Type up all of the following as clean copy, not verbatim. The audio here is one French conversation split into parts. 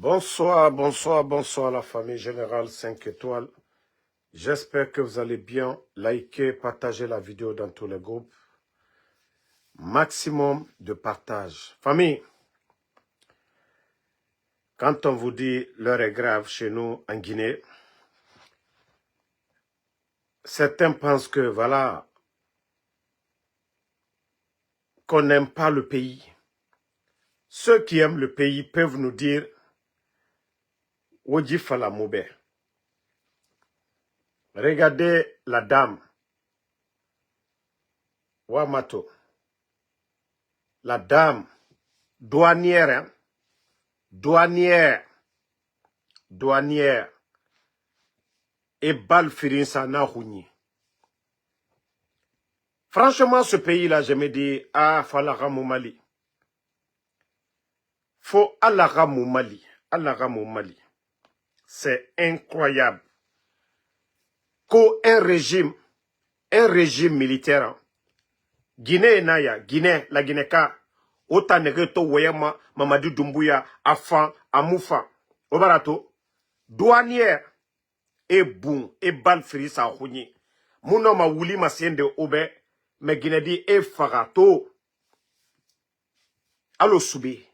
Bonsoir, bonsoir, bonsoir la famille Générale 5 étoiles. J'espère que vous allez bien. Likez, partagez la vidéo dans tous les groupes. Maximum de partage. Famille, quand on vous dit l'heure est grave chez nous en Guinée, certains pensent que voilà, qu'on n'aime pas le pays. Ceux qui aiment le pays peuvent nous dire Wodji Fala Moube. Regardez la dame, Wamato, la dame douanière, hein? douanière et Balfirinsa Nahouni. Franchement, ce pays-là, je me dis, ah, Falaramou Mali. Faut Alaramou Mali. Alaramou Mali. C'est incroyable. Qu'un régime militaire, hein. Guinée Naya, Guinée, la Guinée-Ka, autant negeto Weyama, Mamadou Doumbouya, Afan, Amoufa, Obarato, douanière, et boum, et Balfirinsa Nahouni. Mouno ma wuli ma siende obe, mais Guinée et Farato. Allo Soubé.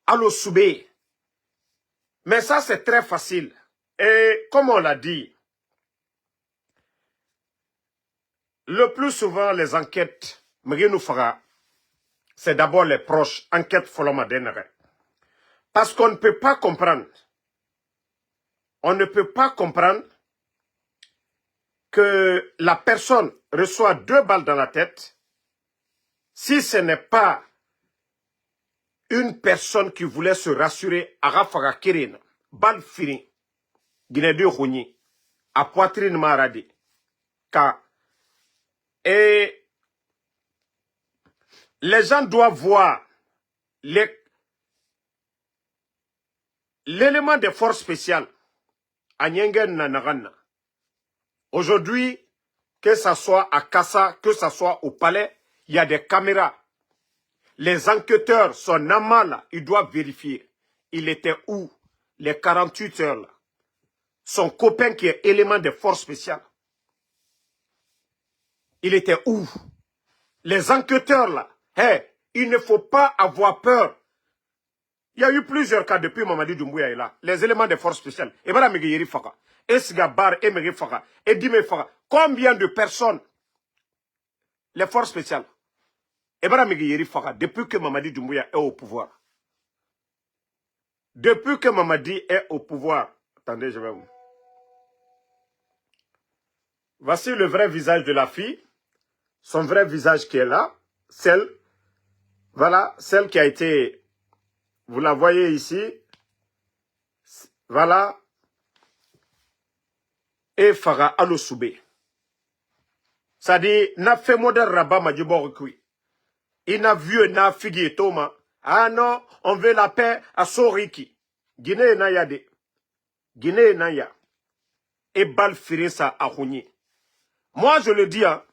Allo Soubé. Mais ça, c'est très facile. Et comme on l'a dit, le plus souvent, les enquêtes, c'est d'abord les proches, enquête Folomadenere. Parce qu'on ne peut pas comprendre. On ne peut pas comprendre que la personne reçoit 2 balles dans la tête si ce n'est pas une personne qui voulait se rassurer à Rafaga Kirin, balle fini, Guinée de Rouni, à poitrine maradi, et les gens doivent voir l'élément des forces spéciales à Nyengen Nanagana. Aujourd'hui, que ce soit à Kassa, que ce soit au palais, il y a des caméras. Les enquêteurs sont normaux, ils doivent vérifier. Il était où les 48 heures là? Son copain qui est élément des forces spéciales. Il était où? Les enquêteurs là, hey, il ne faut pas avoir peur. Il y a eu plusieurs cas depuis Mamadi Doumbouya est là. Les éléments des forces spéciales. Et voilà Megeyeri Faka. Et Sigabar et Megeyeri Faka. Et Dime Faka. Combien de personnes? Les forces spéciales. Et voilà Megeyeri Faka. Depuis que Mamadi Doumbouya est au pouvoir. Depuis que Mamadi est au pouvoir. Attendez, je vais vous. Voici le vrai visage de la fille. Son vrai visage qui est là. Celle. Voilà. Celle qui a été. Vous la voyez ici. Voilà. Et Farah Alosoubé. Ça dit, n'a fait modèle rabat majibor-kui. Il n'a vu n'a figé Thomas. Ah non, on veut la paix à Soriki. Guinée Nayade. Guinée Naya. Et Balfirinsa à Rouni. Moi, je le dis, hein,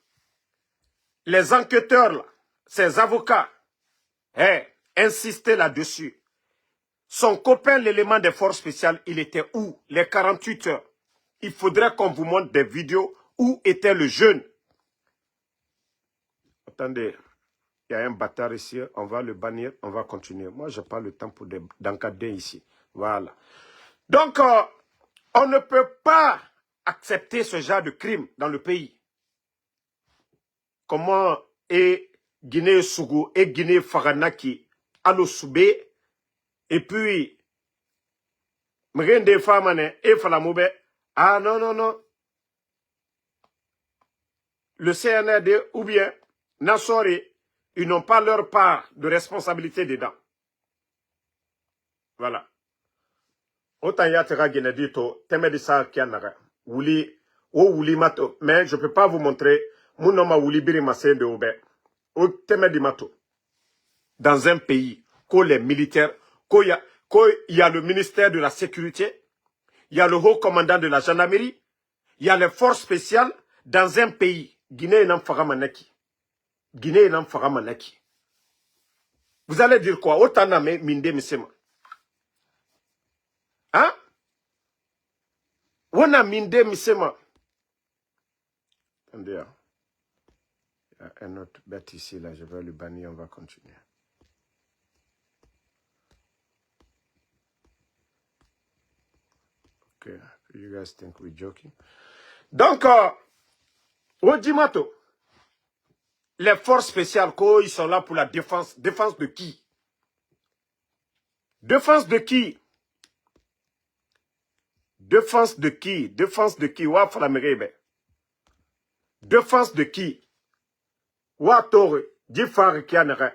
les enquêteurs, là, ces avocats, insistaient là-dessus. Son copain, l'élément des forces spéciales, il était où? Les 48 heures. Il faudrait qu'on vous montre des vidéos où était le jeune. Attendez, il y a un bâtard ici, on va le bannir, on va continuer. Moi, je n'ai pas le temps pour d'encadrer ici. Voilà. Donc, on ne peut pas accepter ce genre de crime dans le pays. Comment est Guinée-Sougou et Guinée-Faranaki à l'Ossoubé, et puis, Mrende Famane et Falamoube, ah non, non, non. Le CNRD ou bien Nassori, ils n'ont pas leur part de responsabilité dedans. Voilà. Autant yatera Guinée-Dito, Temedissa Kianara, Wouli, ou Wouli Mato, mais je ne peux pas vous montrer, mon nom a Wouli Birimassé de Oube, ou Temedimato. Dans un pays, où les militaires, qu'il y a le ministère de la Sécurité, il y a le haut commandant de la gendarmerie, il y a les forces spéciales, dans un pays, Guinée et Namfaramanaki. Guinée et Namfaramanaki. Vous allez dire quoi? Autant namé Minde Misema. Hein? On a mindé, misema. Attendez, hein. Il y a un autre bête ici, là. Je vais le bannir, on va continuer. Ok, you guys think we're joking. Donc, Ojimato, les forces spéciales, ils sont là pour la défense. Défense de qui? Défense de qui? Défense de qui? Défense de qui? Wa falamerebe. Défense de qui? Wa tore, jifar kianere.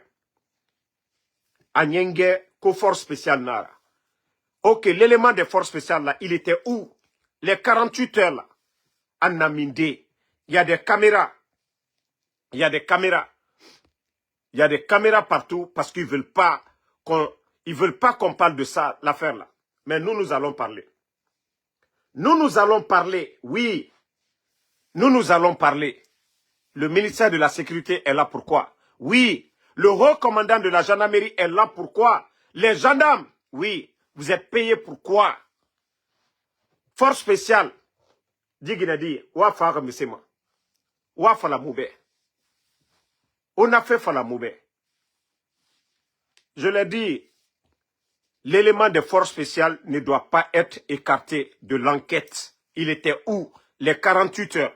Anyenge, ko force spéciale nara. Ok, l'élément des forces spéciales là, il était où? Les 48 heures là, à Namindé, il y a des caméras. Il y a des caméras. Il y a des caméras partout parce qu'ils veulent pas qu'on parle de ça, l'affaire là. Mais nous allons parler. Nous allons parler, oui. Nous allons parler. Le ministère de la Sécurité est là pourquoi? Oui. Le haut commandant de la gendarmerie est là pourquoi? Les gendarmes, oui. Vous êtes payés pourquoi? Force spéciale. Diginadi, wa fara misema. Wa fala moube. On a fait fala moube. Je l'ai dit, l'élément de force spéciale ne doit pas être écarté de l'enquête. Il était où? Les 48 heures.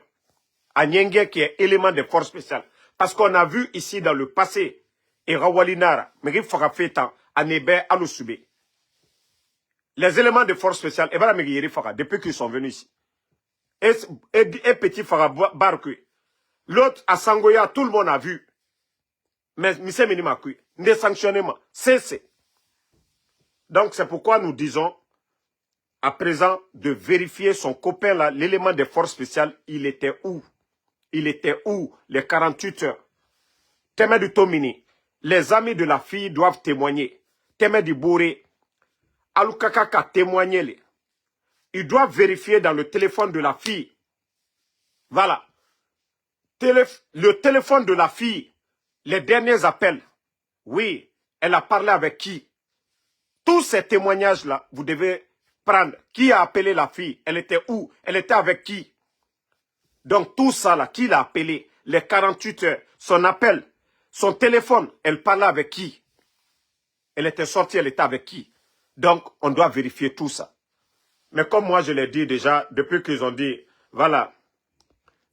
À Nyenge qui est élément de force spéciale. Parce qu'on a vu ici dans le passé, et Rawalinara, mais il faut à Nebe, à l'Oussoubé. Les éléments de force spéciale, depuis qu'ils sont venus ici. Et petit Fara Barque. L'autre à Sangoya, tout le monde a vu. Mais Mise Minimakui, des sanctionnements, cessez. Donc c'est pourquoi nous disons, à présent, de vérifier son copain là, l'élément de force spéciale, il était où? Il était où? Les 48 heures. Témé du Tomini, les amis de la fille doivent témoigner. Témé du Bouré, Alukaka témoigné. Ils doivent vérifier dans le téléphone de la fille. Voilà. Le téléphone de la fille, les derniers appels. Oui, elle a parlé avec qui? Tous ces témoignages-là, vous devez prendre. Qui a appelé la fille? Elle était où? Elle était avec qui? Donc tout ça là, qui l'a appelé? Les 48 heures, son appel, son téléphone, elle parlait avec qui? Elle était sortie, elle était avec qui? Donc on doit vérifier tout ça. Mais comme moi je l'ai dit déjà, depuis qu'ils ont dit, voilà,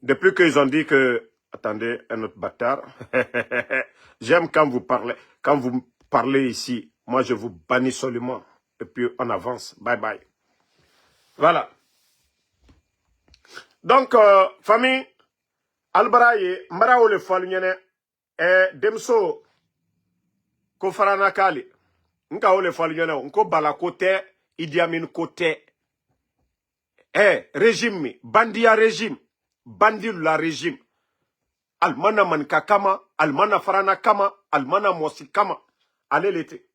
depuis qu'ils ont dit que, attendez, un autre bâtard, j'aime quand vous parlez ici, moi je vous bannis seulement, et puis on avance, bye bye. Voilà. Donc, famille, Albaraye, Marao le Falunyene, Demso, Kofarana Kali, Nka le Falunyene, Nko Balakote, Idi Amin Kote, régime, Bandia régime, Bandi la régime, Almana Manka Kama, Almana Farana Kama, Almana Mosi Kama, allez l'été.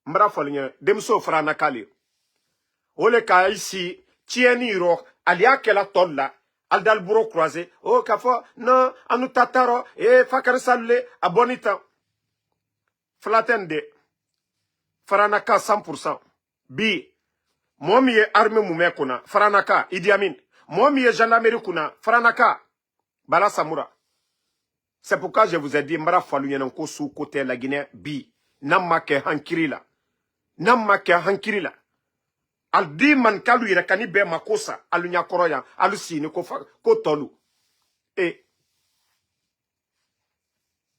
Mbra Falunyene, Demso Farana Kali. Ole ka ici, tieni ro, alia kela tolla, al dal bureau croisé, oh kafo, non, anu tataro, fakar salule, abonita. Flatende, Faranaka 100%. Bi, momi ye armée moume kuna, Faranaka, Idi Amin. Momi ye gendarmerie kuna, Faranaka, Bala Samoura. C'est pourquoi je vous ai dit, mbra falu yenonko sous côté la Guinée, bi, namake hankirila. Namake hankirila. Al di man kalu yere kani be makosa alu nyakoroya alu sini ko tolu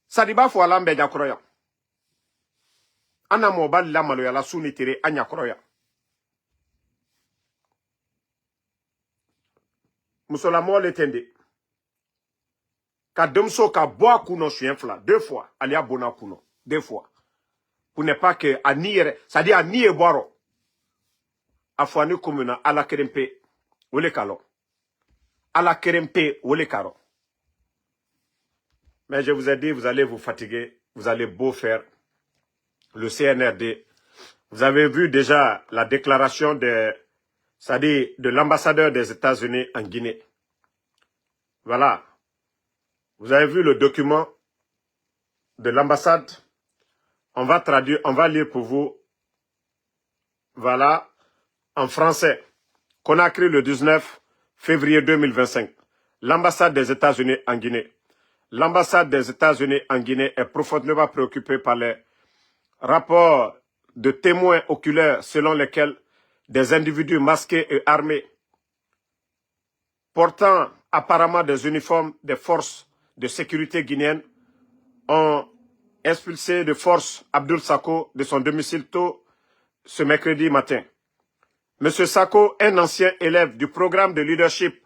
sadiba fo alambe nyakoroya ana mo bal la malo ya la suni tere anyakoroya musola mo le tende ka demso ka boa kuno chien fla 2 fois ali abona kuno 2 fois pour ne pas que aniere ça dit anier boiro afwani komuna ala kerempe wole kalo ala kerempe wole karo. Mais je vous ai dit, vous allez vous fatiguer, vous allez beau faire le CNRD. Vous avez vu déjà la déclaration de l'ambassadeur des États-Unis en Guinée. Voilà. Vous avez vu le document de l'ambassade. On va traduire, on va lire pour vous. Voilà. en français. Conakry le 19 février 2025. L'ambassade des États-Unis en Guinée. L'ambassade des États-Unis en Guinée est profondément préoccupée par les rapports de témoins oculaires selon lesquels des individus masqués et armés portant apparemment des uniformes des forces de sécurité guinéennes ont expulsé de force Abdoul Sako de son domicile tôt ce mercredi matin. M. Sako, un ancien élève du programme de leadership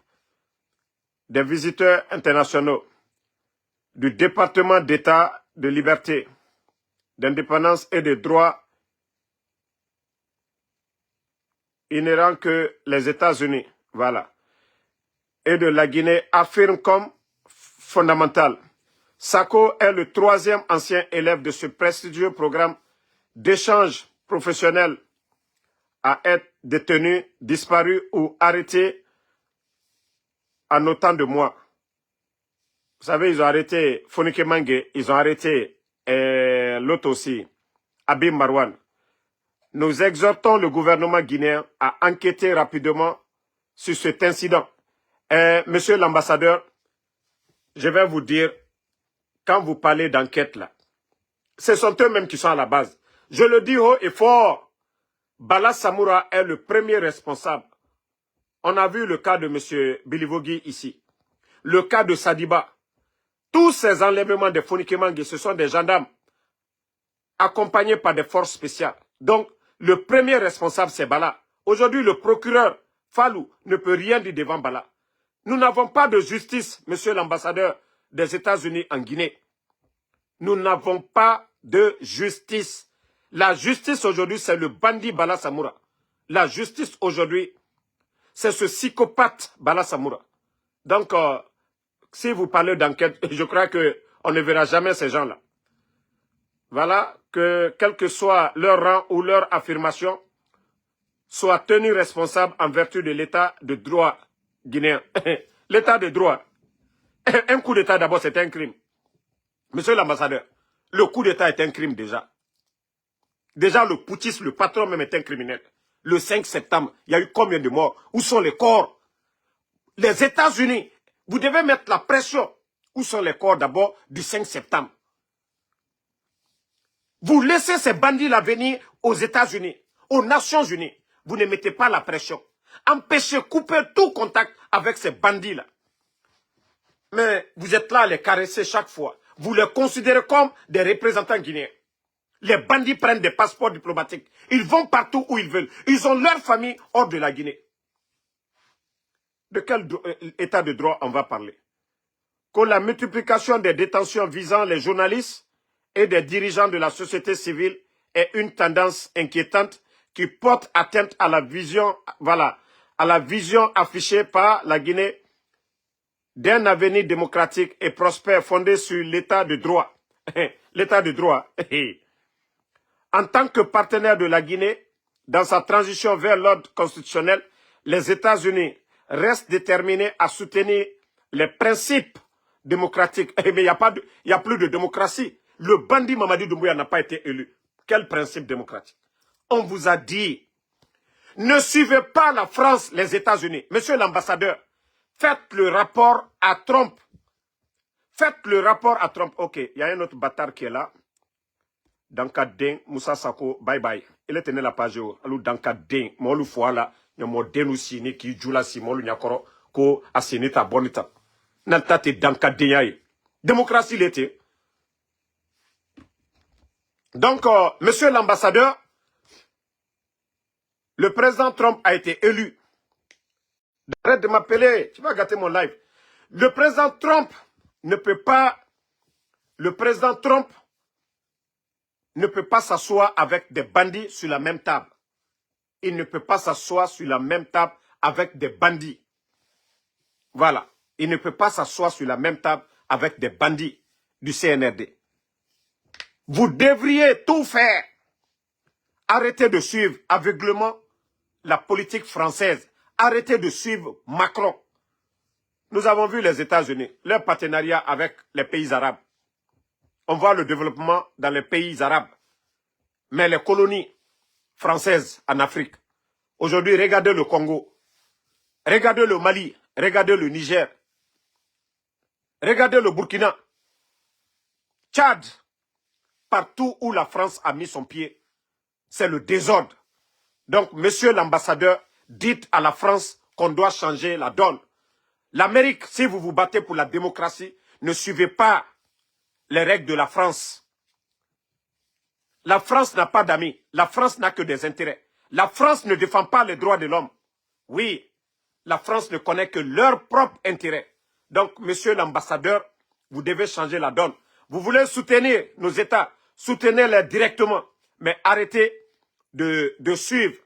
des visiteurs internationaux du département d'État de liberté, d'indépendance et de droits inhérents que les États-Unis, voilà, et de la Guinée affirment comme fondamental. Sako est le troisième ancien élève de ce prestigieux programme d'échange professionnel à être détenu, disparu ou arrêté en autant de mois. Vous savez, ils ont arrêté Fonike Mange, ils ont arrêté l'autre aussi, Abim Marwan. Nous exhortons le gouvernement guinéen à enquêter rapidement sur cet incident. Monsieur l'ambassadeur, je vais vous dire, quand vous parlez d'enquête là, ce sont eux-mêmes qui sont à la base. Je le dis haut et fort, Bala Samoura est le premier responsable. On a vu le cas de M. Bilivogui ici, le cas de Sadiba. Tous ces enlèvements de Fonikemangue, ce sont des gendarmes accompagnés par des forces spéciales. Donc, le premier responsable, c'est Bala. Aujourd'hui, le procureur Fallou ne peut rien dire devant Bala. Nous n'avons pas de justice, monsieur l'ambassadeur des États-Unis en Guinée. Nous n'avons pas de justice. La justice aujourd'hui, c'est le bandit Bala Samoura. La justice aujourd'hui, c'est ce psychopathe Bala Samoura. Donc, si vous parlez d'enquête, je crois qu'on ne verra jamais ces gens-là. Voilà, que quel que soit leur rang ou leur affirmation, soient tenus responsables en vertu de l'état de droit guinéen. L'état de droit. Un coup d'état d'abord, c'est un crime. Monsieur l'ambassadeur, le coup d'état est un crime déjà. Déjà, le putschiste, le patron même est un criminel. Le 5 septembre, il y a eu combien de morts? Où sont les corps? Les États-Unis, vous devez mettre la pression. Où sont les corps d'abord du 5 septembre? Vous laissez ces bandits-là venir aux États-Unis, aux Nations Unies. Vous ne mettez pas la pression. Empêchez, coupez tout contact avec ces bandits-là. Mais vous êtes là à les caresser chaque fois. Vous les considérez comme des représentants guinéens. Les bandits prennent des passeports diplomatiques. Ils vont partout où ils veulent. Ils ont leur famille hors de la Guinée. De quel état de droit on va parler? Que la multiplication des détentions visant les journalistes et des dirigeants de la société civile est une tendance inquiétante qui porte atteinte à la vision, voilà, à la vision affichée par la Guinée d'un avenir démocratique et prospère fondé sur l'état de droit. L'état de droit. En tant que partenaire de la Guinée, dans sa transition vers l'ordre constitutionnel, les États-Unis restent déterminés à soutenir les principes démocratiques. Mais il n'y a plus de démocratie. Le bandit Mamadi Doumbouya n'a pas été élu. Quel principe démocratique? On vous a dit, ne suivez pas la France, les États-Unis. Monsieur l'ambassadeur, faites le rapport à Trump. Faites le rapport à Trump. Ok, il y a un autre bâtard qui est là. Dankadin, Moussa Sako, bye bye. Il est tenu la page. Alors Dankadin, Molu Fouala, Yamo Denusini, qui joue la Simolu Nyakoro, Ko Asinita Bonita. Nantate Dankadin. Démocratie l'été. Donc, monsieur l'ambassadeur, le président Trump a été élu. Arrête de m'appeler, tu vas gâter mon live. Le président Trump ne peut pas, s'asseoir avec des bandits sur la même table. Il ne peut pas s'asseoir sur la même table avec des bandits. Voilà. Il ne peut pas s'asseoir sur la même table avec des bandits du CNRD. Vous devriez tout faire. Arrêtez de suivre aveuglement la politique française. Arrêtez de suivre Macron. Nous avons vu les États-Unis, leur partenariat avec les pays arabes. On voit le développement dans les pays arabes. Mais les colonies françaises en Afrique, Aujourd'hui, regardez le Congo. Regardez le Mali. Regardez le Niger. Regardez le Burkina. Tchad. Partout où la France a mis son pied, c'est le désordre. Donc, monsieur l'ambassadeur, dites à la France qu'on doit changer la donne. L'Amérique, si vous vous battez pour la démocratie, ne suivez pas les règles de la France. La France n'a pas d'amis. La France n'a que des intérêts. La France ne défend pas les droits de l'homme. Oui, la France ne connaît que leurs propres intérêts. Donc, monsieur l'ambassadeur, vous devez changer la donne. Vous voulez soutenir nos États, soutenez-les directement, mais arrêtez de suivre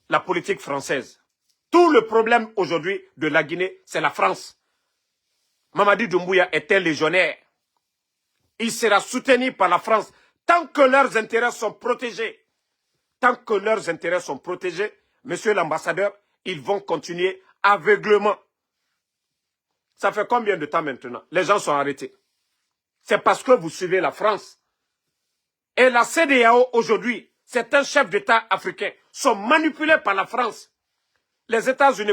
la politique française. Tout le problème aujourd'hui de la Guinée, c'est la France. Mamadi Doumbouya est un légionnaire. Il sera soutenu par la France tant que leurs intérêts sont protégés. Tant que leurs intérêts sont protégés, monsieur l'ambassadeur, ils vont continuer aveuglement. Ça fait combien de temps maintenant? Les gens sont arrêtés. C'est parce que vous suivez la France. Et la CEDEAO aujourd'hui, c'est un chef d'État africain, sont manipulés par la France. Les États-Unis,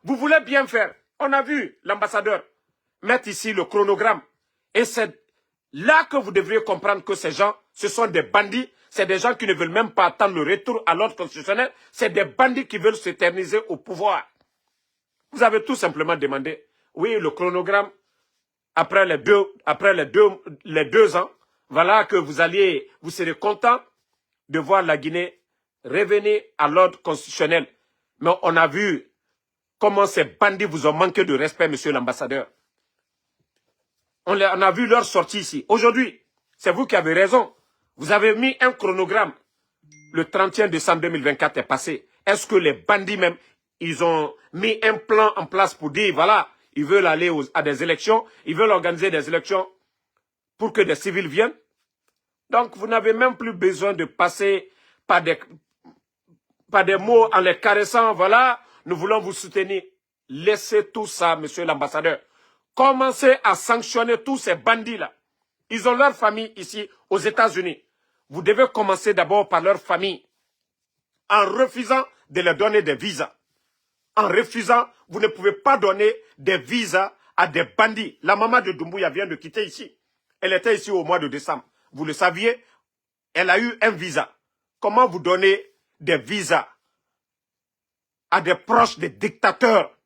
vous voulez bien faire. On a vu l'ambassadeur mettre ici le chronogramme. Et c'est là que vous devriez comprendre que ces gens, ce sont des bandits. C'est des gens qui ne veulent même pas attendre le retour à l'ordre constitutionnel. C'est des bandits qui veulent s'éterniser au pouvoir. Vous avez tout simplement demandé, oui, le chronogramme, après les deux ans, voilà que vous serez content de voir la Guinée revenir à l'ordre constitutionnel. Mais on a vu comment ces bandits vous ont manqué de respect, monsieur l'ambassadeur. On a vu leur sortie ici. Aujourd'hui, c'est vous qui avez raison. Vous avez mis un chronogramme. Le 31 décembre 2024 est passé. Est-ce que les bandits même, ils ont mis un plan en place pour dire, voilà, ils veulent aller à des élections, ils veulent organiser des élections pour que des civils viennent? Donc, vous n'avez même plus besoin de passer par des mots en les caressant. Voilà, nous voulons vous soutenir. Laissez tout ça, monsieur l'ambassadeur. Commencez à sanctionner tous ces bandits-là. Ils ont leur famille ici aux États-Unis. Vous devez commencer d'abord par leur famille. En refusant de leur donner des visas. En refusant, vous ne pouvez pas donner des visas à des bandits. La maman de Doumbouya vient de quitter ici. Elle était ici au mois de décembre. Vous le saviez, elle a eu un visa. Comment vous donnez des visas à des proches des dictateurs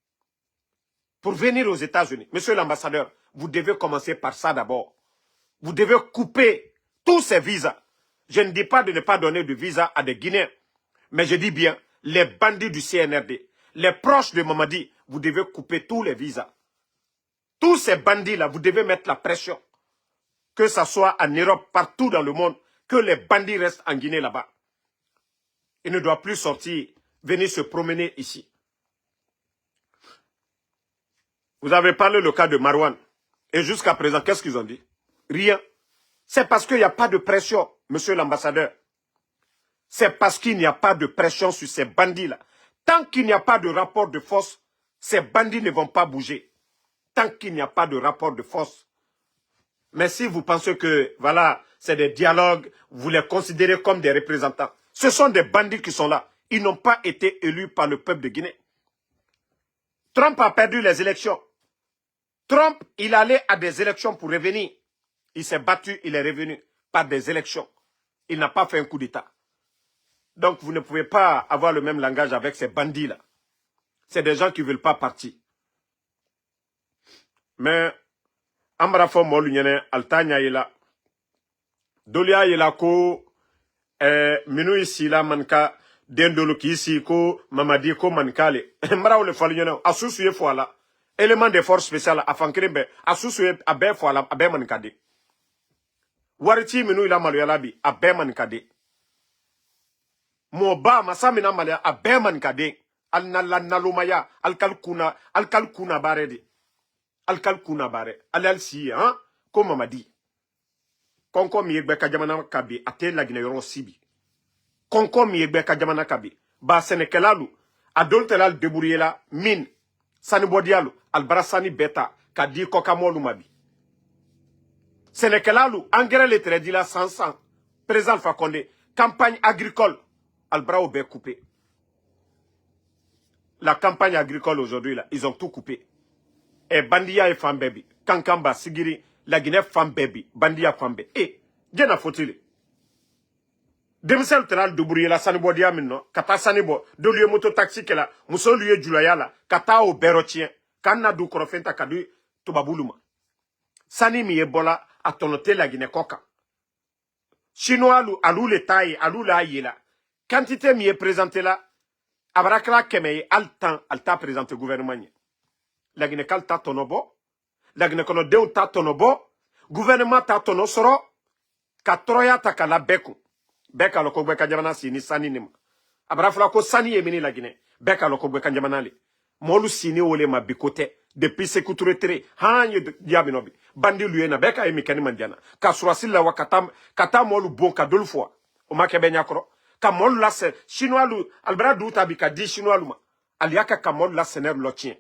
pour venir aux États-Unis? Monsieur l'ambassadeur, vous devez commencer par ça d'abord. Vous devez couper tous ces visas. Je ne dis pas de ne pas donner de visa à des Guinéens, mais je dis bien les bandits du CNRD, les proches de Mamadi, vous devez couper tous les visas. Tous ces bandits-là, vous devez mettre la pression. Que ce soit en Europe, partout dans le monde, que les bandits restent en Guinée là-bas. Ils ne doivent plus sortir, venir se promener ici. Vous avez parlé le cas de Marouane. Et jusqu'à présent, qu'est-ce qu'ils ont dit? Rien. C'est parce qu'il n'y a pas de pression, monsieur l'ambassadeur. C'est parce qu'il n'y a pas de pression sur ces bandits-là. Tant qu'il n'y a pas de rapport de force, ces bandits ne vont pas bouger. Tant qu'il n'y a pas de rapport de force. Mais si vous pensez que, voilà, c'est des dialogues, vous les considérez comme des représentants. Ce sont des bandits qui sont là. Ils n'ont pas été élus par le peuple de Guinée. Trump a perdu les élections. Trump, il allait à des élections pour revenir. Il s'est battu, il est revenu par des élections. Il n'a pas fait un coup d'État. Donc, vous ne pouvez pas avoir le même langage avec ces bandits-là. C'est des gens qui ne veulent pas partir. Mais, Ambrafo Molunyene, Altanya Yela, Dolia Yela ko, Minu ici la manka, Dendolo ki ici ko, Mamadi ko mankale. Mbra ou le falunyene, Asusuye foala, élément de force spéciale, Afankrebe, Asusuye abe foala, abe mankade. Wariti Minu ila maluyalabi, abe mankade. Moba masamina malia abe mankade. Al nalumaya, al kalkuna barede. Alkalkuna bare, alal si, hein, comme Mamadi. Konko miyegbe kajamana kabi, ate la Guinée yoro sibi. Konko miyegbe kajamana kabi, ba senekelalu, adoltelal deburiela, min, sanibodialu, albarasani beta, kadi kokamolu mabi. Senekelalu, engrais le tredila 100, présent Alpha Condé, campagne agricole, albrao be coupé. la campagne agricole aujourd'hui, là, ils ont tout coupé. Et Bandia et Fambebi, Kankamba, Sigiri, la Guinée Fambebi, Bandia Fambe. Et, Gena faut-il? Demisel Tral Dubourie, la Sanibo Diamino, Kata Sanibo, de lieu moto taxi que la, Mousso lieu Julaya la, Kata au Berotien, Kana du Korofenta Kadu, Tubabuluma. Sani mi ebola, a tonoté la Guinée Coca. Chinois alou le taille, alou la yela. Quantité mi est présenté là, Abrakla Kemei, alta présenté gouvernement. La Guinée Kal ta tonobo, la Guinée Kono Deu ta tonobo, gouvernement ta tono soro, Katroya ta kala beku. Beka loko beka jamana sini sani nima. Abrafla ko sani yemini la Guinée. Beka loko beka jamana li. Molu sini ole ma bikote. Depuis se kuturetere. Hanye diabinobi. Bandi luyena beka emi kani mandiana. Ka surasila wa kata molu bon ka dolu fois. O ma kebe nyakoro. Ka molu la se. Chinois lu. Albra douta bi ka di chinois luma. Aliaka ka molu la sener lotien.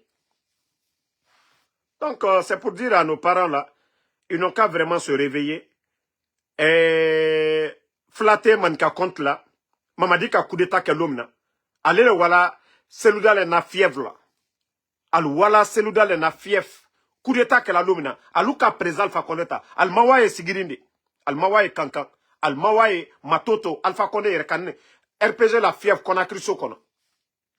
Donc c'est pour dire à nos parents là. Ils n'ont qu'à vraiment se réveiller. Et flatter manka compte là, mamadi ka coup d'état ke l'homme na. Allez le wala, seluda le na fièvre là. Al wala seluda le na fièvre. Coup d'état ke la l'homme na. Aluka présal fa koneta. Al mawaye sigirindi. Al mawaye kankan. Al mawaye matoto. Alfa kone yerekane. RPG la fièvre kona kriso kono.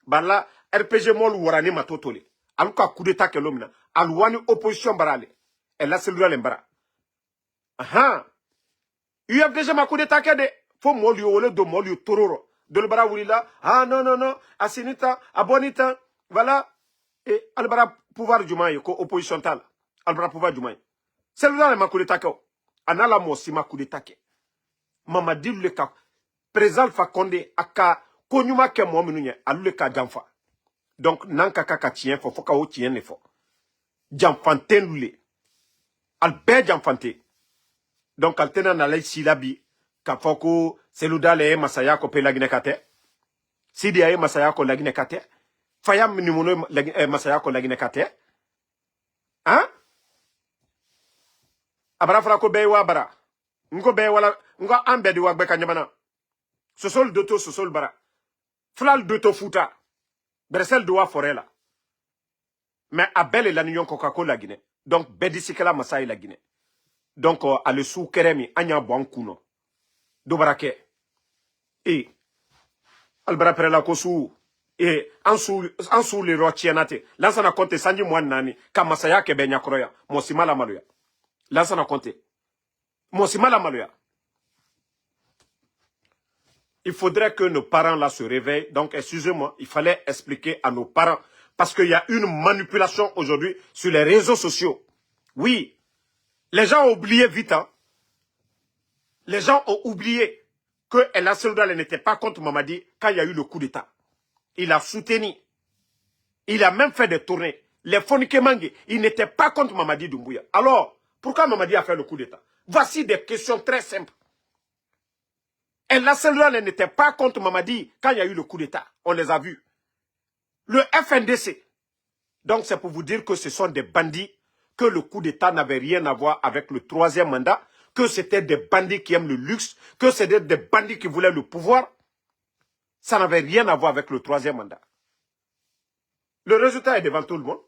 Bala, RPG mol warani matoto li. Aluka coup d'état ke l'homme na. Al wani opposition barale. Et la seluda le mbara. Aha. UFDG ma coup d'état de faut molio ole do molio tororo de le bara wulila ah non non non asinita abonita voilà et albara pouvoir du maï ko opposition tal albara pouvoir du maï c'est le ma coup d'état ko anala mo si ma coup d'état mamadi le ka présal fa konde aka konyuma ke mo minunya alule ka jamfa donc nanka kaka tien fo ka o tien ne fo jamfanten lule albe jamfante. Donc, altena na lay silabi, ka foko, seluda le masaya ko pe lagine kate. Sidi aye masaya ko lagine kate. Fayam nimuno masaya ko lagine kate. Hein? Abara fra ko be wa bara. Ngo be wala, ngo ambedi wa be kanyamana. Sosol doto sosol bara. Flal doto futa. Bresel doa forela. Mais abel la nion Coca-Cola Guinée. Donc, bedisikela masaya la Guinée. Donc, à le sous keremi, anya bon kuno. Dobarake. Et, albara prela kosu. Et, en sous les rochienate. Lansana konte sanji mwan nani. Kamasaya ke benya kroya. Mosimala maluya. Lansana konte. Mosimala maluya. Il faudrait que nos parents là se réveillent. Donc, excusez-moi, il fallait expliquer à nos parents. Parce qu'il y a une manipulation aujourd'hui sur les réseaux sociaux. Oui. Les gens ont oublié vite, hein. Les gens ont oublié que El Asseloudal n'était pas contre Mamadi quand il y a eu le coup d'État. Il a soutenu. Il a même fait des tournées. Les Fonike Mangue, il n'était pas contre Mamadi Doumbouya. Alors, pourquoi Mamadi a fait le coup d'État? Voici des questions très simples. El Asseloudal n'était pas contre Mamadi quand il y a eu le coup d'État. On les a vus. Le FNDC. Donc, c'est pour vous dire que ce sont des bandits, que le coup d'État n'avait rien à voir avec le troisième mandat, que c'était des bandits qui aiment le luxe, que c'était des bandits qui voulaient le pouvoir. Ça n'avait rien à voir avec le troisième mandat. Le résultat est devant tout le monde.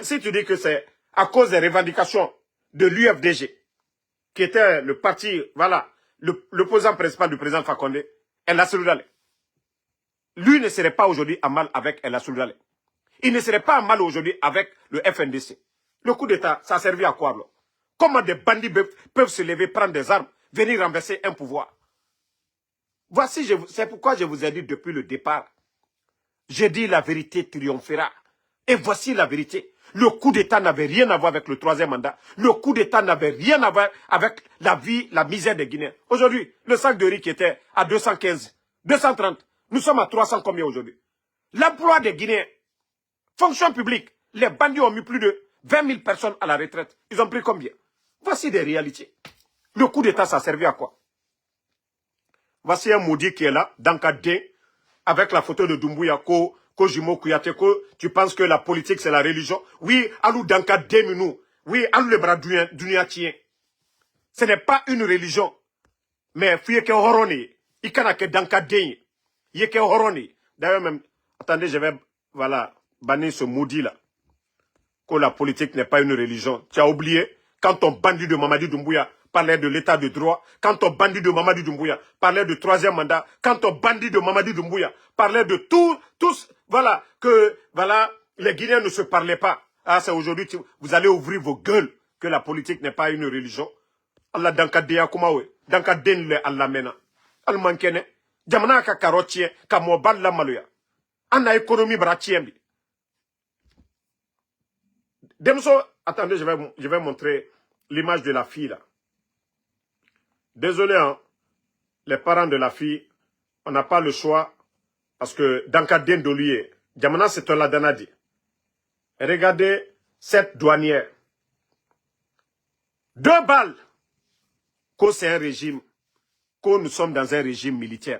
Si tu dis que c'est à cause des revendications de l'UFDG, qui était le parti, voilà, l'opposant principal du président Fakonde, El Asseloudal. Lui ne serait pas aujourd'hui à mal avec El Asseloudal. Il ne serait pas mal aujourd'hui avec le FNDC. Le coup d'État, ça a servi à quoi, là? Comment des bandits peuvent se lever, prendre des armes, venir renverser un pouvoir? Voici, c'est pourquoi je vous ai dit depuis le départ. J'ai dit la vérité triomphera. Et voici la vérité. Le coup d'État n'avait rien à voir avec le troisième mandat. Le coup d'État n'avait rien à voir avec la vie, la misère des Guinéens. Aujourd'hui, le sac de riz qui était à 215, 230, nous sommes à 300 combien aujourd'hui? L'emploi des Guinéens. Fonction publique, les bandits ont mis plus de 20 000 personnes à la retraite. Ils ont pris combien? Voici des réalités. Le coup d'État, ça a servi à quoi? Voici un maudit qui est là, dans D, avec la photo de Doumbouya, Kojimo Kouyaté, tu penses que la politique, c'est la religion? Oui, alou Danka D, nous. Oui, alou le bras dunia tien. Ce n'est pas une religion. Mais, fouye ke horoni, ikana ke Danka D. Yeke horoni. D'ailleurs, même, Attendez, je vais, voilà, bannir ce maudit-là. Que la politique n'est pas une religion. Tu as oublié, quand ton bandit de Mamadi Doumbouya parlait de l'état de droit, quand ton bandit de Mamadi Doumbouya parlait de troisième mandat, quand ton bandit de Mamadi Doumbouya parlait de tous, voilà, que, voilà, les Guinéens ne se parlaient pas. Ah, c'est aujourd'hui, vous allez ouvrir vos gueules que la politique n'est pas une religion. Allah danka deya kumawe, danka denle Allah mena. Al mankene, jamana ka karotien, ka mobal la maluya. Ana économie bratiembi. Demso, attendez, je vais montrer l'image de la fille là. Désolé, hein, les parents de la fille, on n'a pas le choix parce que dans le cas d'Indolier, Djamana c'est un ladanadi. Regardez cette douanière. 2 balles. Que c'est un régime, que nous sommes dans un régime militaire.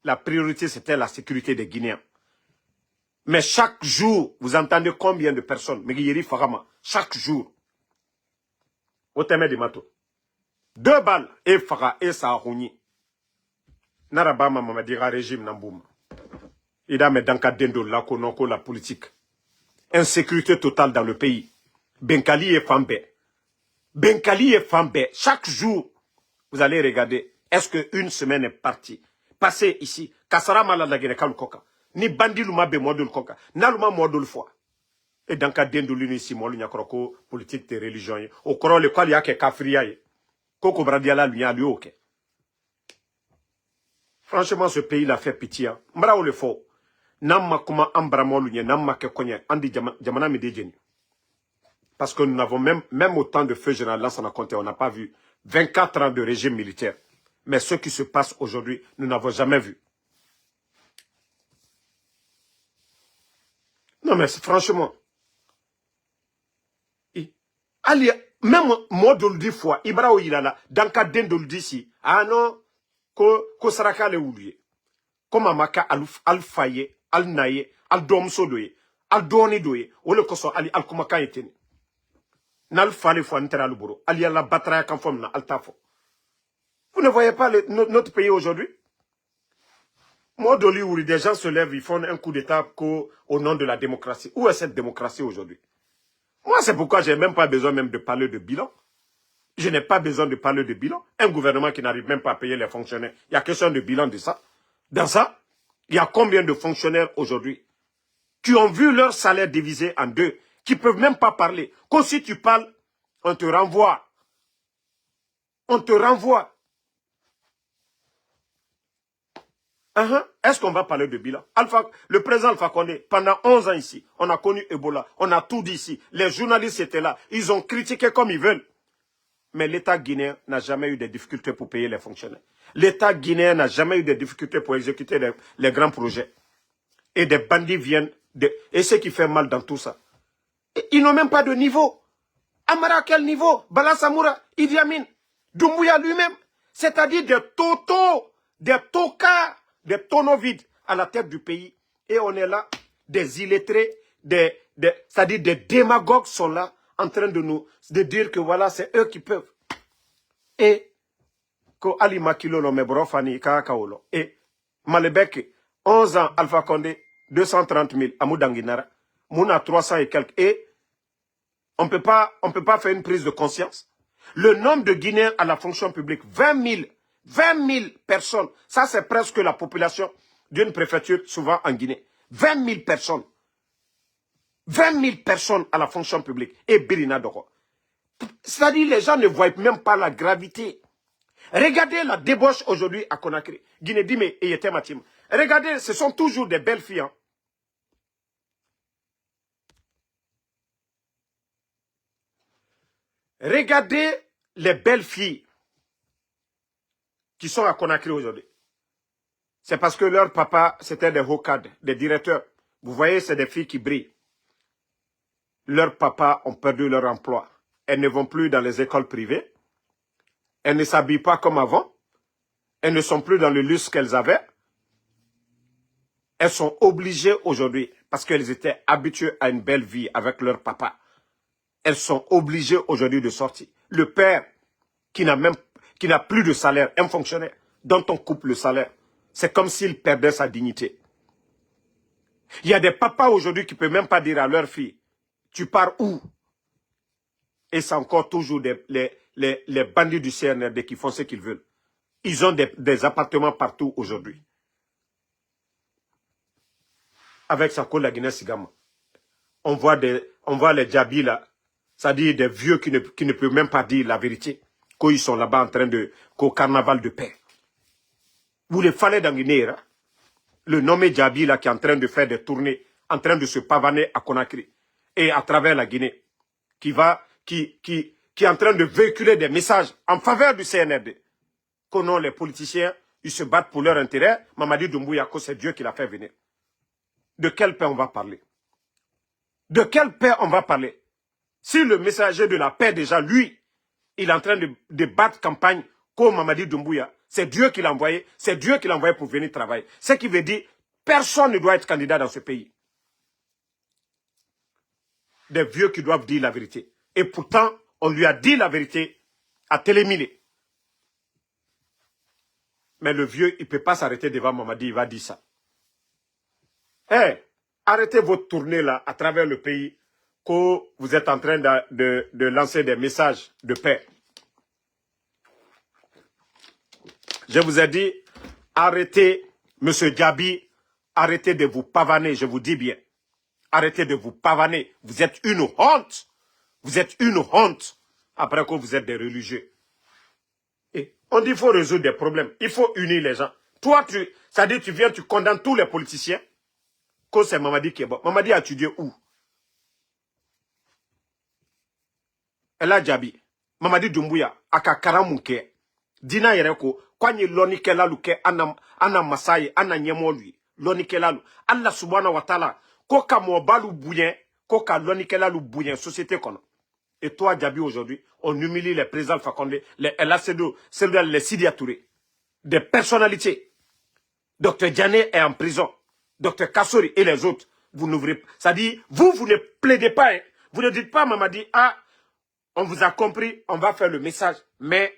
La priorité c'était la sécurité des Guinéens. Mais chaque jour, vous entendez combien de personnes, Megiyeri Farama, chaque jour, au thème de Mato. 2 balles, et Fara, et Sahouni. Narabama m'a dit régime Nambouma. Il a mis dans le dendo la politique. Insécurité totale dans le pays. Benkali et Fambe. Benkali et Fambe. Chaque jour, vous allez regarder, est-ce qu'une semaine est partie? Passez ici, Kassara Maladagene Kalukoka. Ni bandi luma be modul koka. Na luma modul fois. Et dans le cas d'Indolini ici, moi, il y a politique de religion. Au coron, le qual y a que Kafria. Koko Bradiala, lui, a lui, ok. Franchement, ce pays l'a fait pitié. Mbra ou le faux. Namma kuma ambramol lunye, namma ke konye, andi jamana medejeni. Parce que nous n'avons même autant de feu général Lansana Conté, on n'a pas vu 24 ans de régime militaire. Mais ce qui se passe aujourd'hui, nous n'avons jamais vu. Non, mais franchement, Ali, même moi de le dire fois, Ibrahim Ilala, dans le cas d'un de le dire ici, ah non, ko saraka le oublié. Comme Amaka al-Faye, al-Naye, al-Domso doye, al-Doni doye, ou le koso ali al-Kumaka etene. Nal fale fo antera le bureau, ali ala batraya conforme na altafo. Vous ne voyez pas notre pays aujourd'hui? Moi, Doli, où des gens se lèvent, ils font un coup d'état au nom de la démocratie. Où est cette démocratie aujourd'hui? Moi, c'est pourquoi je n'ai même pas besoin même de parler de bilan. Je n'ai pas besoin de parler de bilan. Un gouvernement qui n'arrive même pas à payer les fonctionnaires. Il y a question de bilan de ça. Dans ça, il y a combien de fonctionnaires aujourd'hui qui ont vu leur salaire divisé en 2, qui ne peuvent même pas parler. Quand si tu parles, on te renvoie. On te renvoie. Est-ce qu'on va parler de bilan? Le président Alpha Condé, pendant 11 ans ici, on a connu Ebola, on a tout dit ici. Les journalistes étaient là, ils ont critiqué comme ils veulent. Mais l'État guinéen n'a jamais eu de difficultés pour payer les fonctionnaires. L'État guinéen n'a jamais eu de difficultés pour exécuter les grands projets. Et des bandits viennent, et ce qui fait mal dans tout ça. Ils n'ont même pas de niveau. Amara, quel niveau? Bala Samoura, Idi Amin, Doumbouya lui-même. C'est-à-dire des totos, des tocards, des tonneaux vides à la tête du pays. Et on est là, des illettrés, c'est-à-dire des démagogues sont là, en train de dire que voilà, c'est eux qui peuvent. Et, que Ali Makilo no Mebrofani Kakaolo. Et, Malebeke, 11 ans, Alpha Condé, 230 000, Amoudanginara, Mouna 300 et quelques. Et, on ne peut pas faire une prise de conscience. Le nombre de Guinéens à la fonction publique, 20 000 personnes. Ça, c'est presque la population d'une préfecture, souvent en Guinée. 20 000 personnes. 20 000 personnes à la fonction publique. Et Birina Doko. C'est-à-dire, les gens ne voient même pas la gravité. Regardez la débauche aujourd'hui à Conakry. Guinée-Dime et Yetematim. Regardez, ce sont toujours des belles filles. Hein. Regardez les belles filles qui sont à Conakry aujourd'hui. C'est parce que leur papa, c'était des hauts cadres, des directeurs. Vous voyez, c'est des filles qui brillent. Leurs papas ont perdu leur emploi. Elles ne vont plus dans les écoles privées. Elles ne s'habillent pas comme avant. Elles ne sont plus dans le luxe qu'elles avaient. Elles sont obligées aujourd'hui, parce qu'elles étaient habituées à une belle vie avec leur papa. Elles sont obligées aujourd'hui de sortir. Le père, qui n'a plus de salaire, un fonctionnaire, dont on coupe le salaire, c'est comme s'il perdait sa dignité. Il y a des papas aujourd'hui qui ne peuvent même pas dire à leur fille, tu pars où? Et c'est encore toujours les bandits du CNRD qui font ce qu'ils veulent. Ils ont des appartements partout aujourd'hui. Avec Sako la Guinée-Sigama. On voit les Djabi là, c'est-à-dire des vieux qui ne peuvent même pas dire la vérité, quand ils sont là-bas en train de, qu'au carnaval de paix. Vous les fallait dans Guinée, hein? Le nommé Djabi là qui est en train de faire des tournées, en train de se pavaner à Conakry et à travers la Guinée, qui est en train de véhiculer des messages en faveur du CNRD. Que non, les politiciens, ils se battent pour leur intérêt. Mamadi Doumbouya, c'est Dieu qui l'a fait venir. De quelle paix on va parler? De quelle paix on va parler? Si le messager de la paix, déjà, lui, il est en train de battre campagne comme Mamadi Doumbouya, c'est Dieu qui l'a envoyé, c'est Dieu qui l'a envoyé pour venir travailler. Ce qui veut dire, personne ne doit être candidat dans ce pays. Des vieux qui doivent dire la vérité. Et pourtant, on lui a dit la vérité à Télémilé. Mais le vieux, il ne peut pas s'arrêter devant Mamadi, il va dire ça. Hey, arrêtez votre tournée là, à travers le pays, que vous êtes en train de lancer des messages de paix. Je vous ai dit, arrêtez, monsieur Djabi, arrêtez de vous pavaner, je vous dis bien. Arrêtez de vous pavaner. Vous êtes une honte. Vous êtes une honte. Après que vous êtes des religieux. Et on dit qu'il faut résoudre des problèmes. Il faut unir les gens. Toi, c'est-à-dire tu viens, tu condamnes tous les politiciens. Que c'est Mamadi qui est bon. Mamadi a étudié où? Elle a Djabi. Mamadi Doumbouya. Aka Karamunke. Dina Yereko. Kwanye lonike laluke. Ana Masaye. Ana Nyemolui. Lonike lalu. Allah subhanahu wa ta'ala. Koka Mobalu Bouyen. Koka lonike lalu Bouyen. Société kono. Et toi, Djabi, aujourd'hui, on humilie les présidents Fakonde, les LACDO, les Sidia Touré. Des personnalités. Dr Diané est en prison. Dr Kassori et les autres. Vous n'ouvrez pas. Ça dit, vous ne plaidez pas. Hein. Vous ne dites pas, Mamadi, ah, on vous a compris, on va faire le message. Mais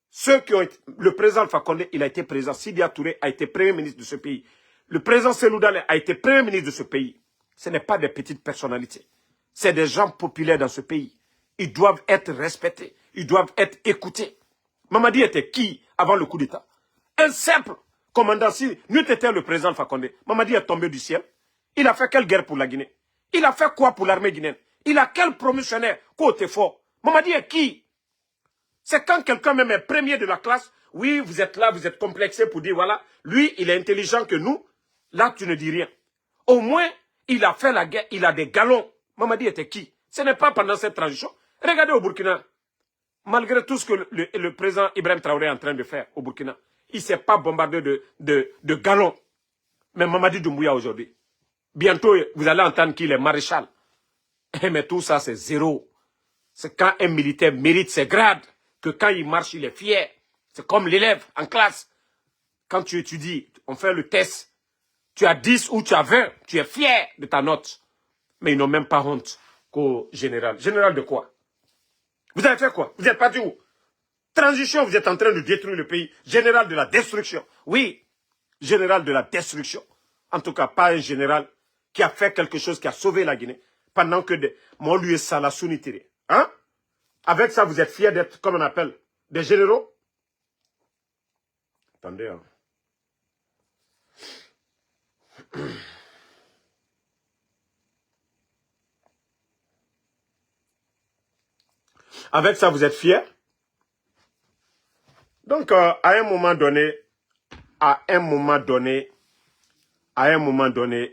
ceux qui ont été. Le président Fakonde, il a été président. Sidia Touré a été premier ministre de ce pays. Le président Seloudale a été premier ministre de ce pays. Ce n'est pas des petites personnalités. C'est des gens populaires dans ce pays. Ils doivent être respectés. Ils doivent être écoutés. Mamadi était qui avant le coup d'État? Un simple commandant. Si nous étions le président Fakonde, Mamadi est tombé du ciel. Il a fait quelle guerre pour la Guinée? Il a fait quoi pour l'armée guinéenne? Il a quel promotionnaire? Côté fort. Mamadi est qui? C'est quand quelqu'un même est premier de la classe. Oui, vous êtes là, vous êtes complexé pour dire voilà, lui, il est intelligent que nous. Là, tu ne dis rien. Au moins, il a fait la guerre, il a des galons. Mamadi était qui? Ce n'est pas pendant cette transition. Regardez au Burkina. Malgré tout ce que le président Ibrahim Traoré est en train de faire au Burkina, il ne s'est pas bombardé de galons. Mais Mamadi Doumbouya aujourd'hui, bientôt, vous allez entendre qu'il est maréchal. Mais tout ça, c'est zéro. C'est quand un militaire mérite ses grades, que quand il marche, il est fier. C'est comme l'élève en classe. Quand tu étudies, on fait le test. Tu as 10 ou tu as 20, tu es fier de ta note. Mais ils n'ont même pas honte qu'au général. Général de quoi? Vous avez fait quoi? Vous êtes parti où? Transition, vous êtes en train de détruire le pays. Général de la destruction. Oui, général de la destruction. En tout cas, pas un général qui a fait quelque chose, qui a sauvé la Guinée. Pendant que mon lieu Salassouni tiré. Hein? Avec ça, vous êtes fiers d'être, comme on appelle, des généraux? Attendez. Hein. Avec ça, vous êtes fiers? Donc, à un moment donné,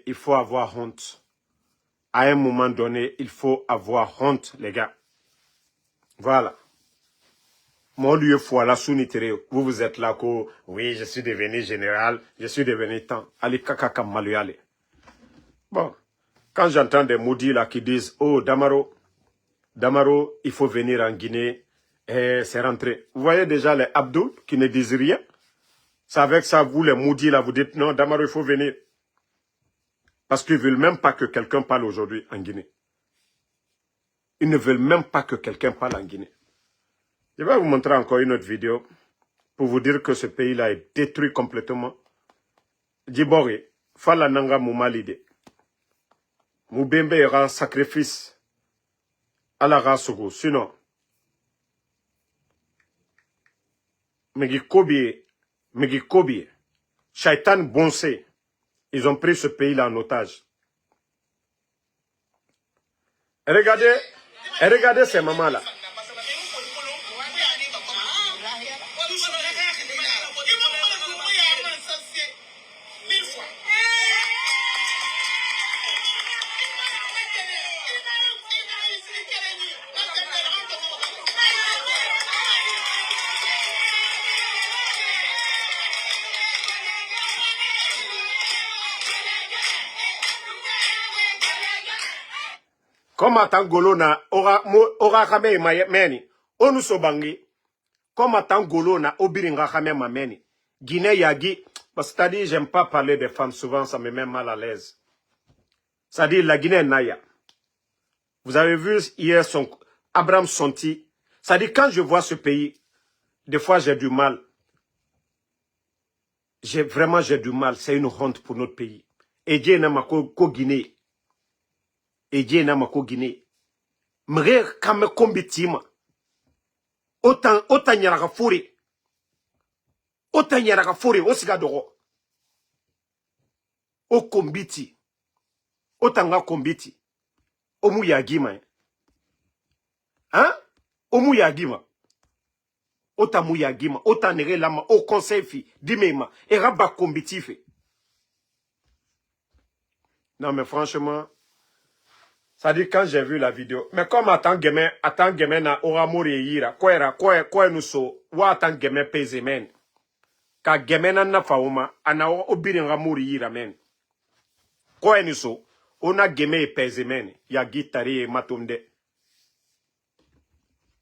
il faut avoir honte. À un moment donné, il faut avoir honte, les gars. Voilà. Mon lieu voilà sounitere. Vous êtes là, oui, je suis devenu général, je suis devenu tant. Allez, kaka maluyale. Bon, quand j'entends des maudits là qui disent, oh, Damaro, il faut venir en Guinée, et c'est rentré. Vous voyez déjà les Abdoul qui ne disent rien. C'est avec ça, vous les maudits là, vous dites, non, Damaro, il faut venir. Parce qu'ils ne veulent même pas que quelqu'un parle aujourd'hui en Guinée. Ils ne veulent même pas que quelqu'un parle en Guinée. Je vais vous montrer encore une autre vidéo pour vous dire que ce pays-là est détruit complètement. Djibori, Fala Nanga Moumalide. Moubembe ira sacrifice à la race. Sinon, Megi Kobi, Shaitan Bonsé, ils ont pris ce pays-là en otage. Et regardez ces mamans-là. Comme attend Golona, ora kame meni, onu sobangi, comme attend Golona, obiringa kame mameni, Guinée yagi, parce que c'est-à-dire, j'aime pas parler des femmes, souvent ça me met mal à l'aise. C'est-à-dire, la Guinée Naya. Vous avez vu hier Abraham Sonti, c'est-à-dire, quand je vois ce pays, des fois j'ai du mal. Vraiment, j'ai du mal, c'est une honte pour notre pays. Et Dieu n'a pas Guinée. Et Dieu n'a pas Guinée. Mre kame kombitima. Autant nyaraka furi. Autant nyaraka furi. Osiga doro. O kombiti. Autant nga kombiti. Omu yagima. Hein? Omu yagima. Autant mu yagima. Autant nere lama. Au conseil fi. Dimema. Et rabba kombiti fi. Non mais franchement. Ça dit quand j'ai vu la vidéo, mais comme attend gamin na ora mori yira, quoi nous so, wa attend gamin pese men. Ka gamin na fauma, ana obiringa mori yira men. Quoi nous so, on a gamin pese men, ya guitari et matumde.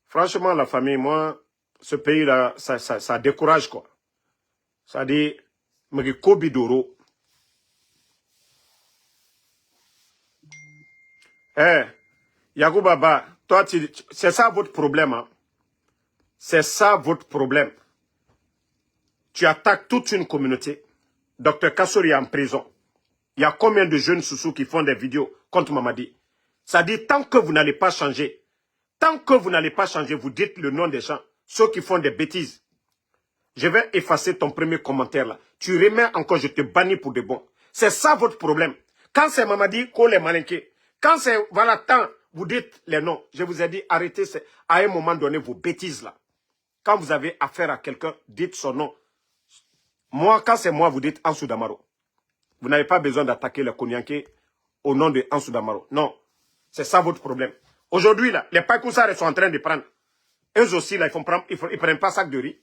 Franchement la famille, moi, ce pays là, ça décourage quoi. Ça dit, me kobi doro. Eh, Yagou Baba, toi, c'est ça votre problème. Hein? C'est ça votre problème. Tu attaques toute une communauté. Docteur Kassouri est en prison. Il y a combien de jeunes sous qui font des vidéos contre Mamadi? Ça dit, tant que vous n'allez pas changer, vous dites le nom des gens, ceux qui font des bêtises. Je vais effacer ton premier commentaire là. Tu remets encore, je te bannis pour de bon. C'est ça votre problème. Quand c'est Mamadi, qu'on les malinqués. Quand c'est, voilà, tant, vous dites les noms. Je vous ai dit, arrêtez à un moment donné vos bêtises là. Quand vous avez affaire à quelqu'un, dites son nom. Moi, quand c'est moi, vous dites Ansou Damaro. Vous n'avez pas besoin d'attaquer le Konyanké au nom de Ansou Damaro. Non. C'est ça votre problème. Aujourd'hui, là, les Païkoussarés sont en train de prendre. Eux aussi, là, ils prennent pas sac de riz.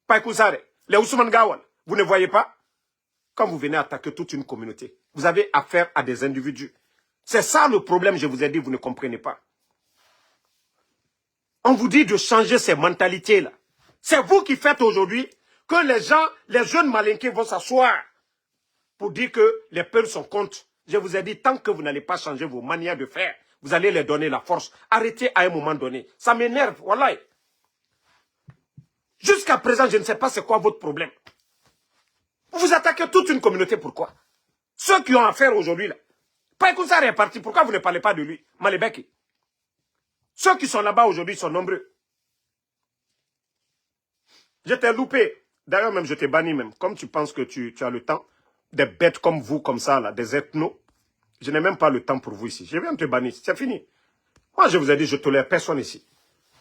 Païkoussarés, les Ousmane Gawal, vous ne voyez pas? Quand vous venez attaquer toute une communauté, vous avez affaire à des individus. C'est ça le problème, je vous ai dit, vous ne comprenez pas. On vous dit de changer ces mentalités-là. C'est vous qui faites aujourd'hui que les gens, les jeunes malinqués vont s'asseoir pour dire que les peuples sont contre. Je vous ai dit, tant que vous n'allez pas changer vos manières de faire, vous allez leur donner la force. Arrêtez à un moment donné. Ça m'énerve, voilà. Jusqu'à présent, je ne sais pas c'est quoi votre problème. Vous attaquez toute une communauté, pourquoi? Ceux qui ont affaire aujourd'hui, là. Païkoussar est parti, pourquoi vous ne parlez pas de lui? Malebeki. Ceux qui sont là-bas aujourd'hui sont nombreux. Je t'ai loupé. D'ailleurs, même, je t'ai banni même. Comme tu penses que tu as le temps, des bêtes comme vous, comme ça, là, des ethnos, je n'ai même pas le temps pour vous ici. Je viens te bannir. C'est fini. Moi, je vous ai dit, je ne tolère personne ici.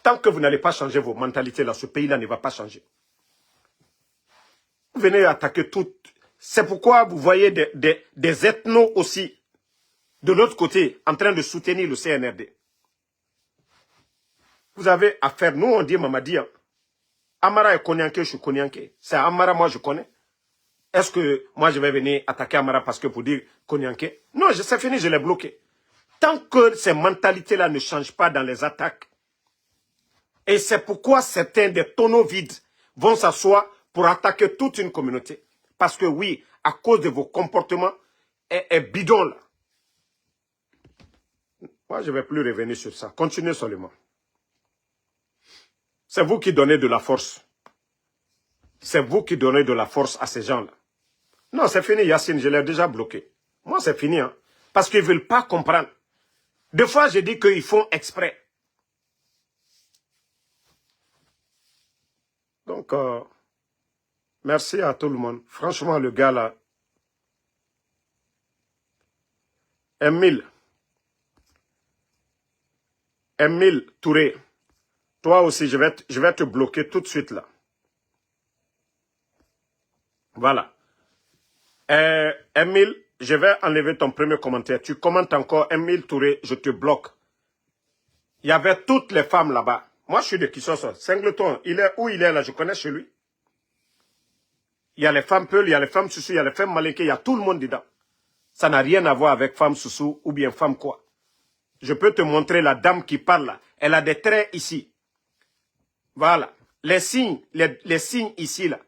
Tant que vous n'allez pas changer vos mentalités, là, ce pays-là ne va pas changer. Vous venez attaquer tout. C'est pourquoi vous voyez des ethnos aussi, de l'autre côté, en train de soutenir le CNRD. Vous avez affaire, nous on dit Mamadi, hein. Amara est Konyanké, je suis Konyanké. C'est Amara, moi je connais. Est-ce que moi je vais venir attaquer Amara parce que pour dire Konyanké? Non, c'est fini, je l'ai bloqué. Tant que ces mentalités-là ne changent pas dans les attaques, et c'est pourquoi certains des tonneaux vides vont s'asseoir pour attaquer toute une communauté. Parce que oui, à cause de vos comportements et bidons là. Moi, je ne vais plus revenir sur ça. Continuez seulement. C'est vous qui donnez de la force. C'est vous qui donnez de la force à ces gens-là. Non, c'est fini, Yacine, je l'ai déjà bloqué. Moi, c'est fini. Hein. Parce qu'ils ne veulent pas comprendre. Des fois, je dis qu'ils font exprès. Donc, merci à tout le monde. Franchement, le gars là, Emile Touré, toi aussi, je vais te bloquer tout de suite là. Voilà. Emile, je vais enlever ton premier commentaire. Tu commentes encore, Emile Touré, je te bloque. Il y avait toutes les femmes là-bas. Moi, je suis de Kissoso. Singleton, où il est là, je connais chez lui. Il y a les femmes Peul, il y a les femmes Soussou, il y a les femmes Malinké, il y a tout le monde dedans. Ça n'a rien à voir avec femme Soussou ou bien femme quoi. Je peux te montrer la dame qui parle là. Elle a des traits ici. Voilà. Les signes ici là.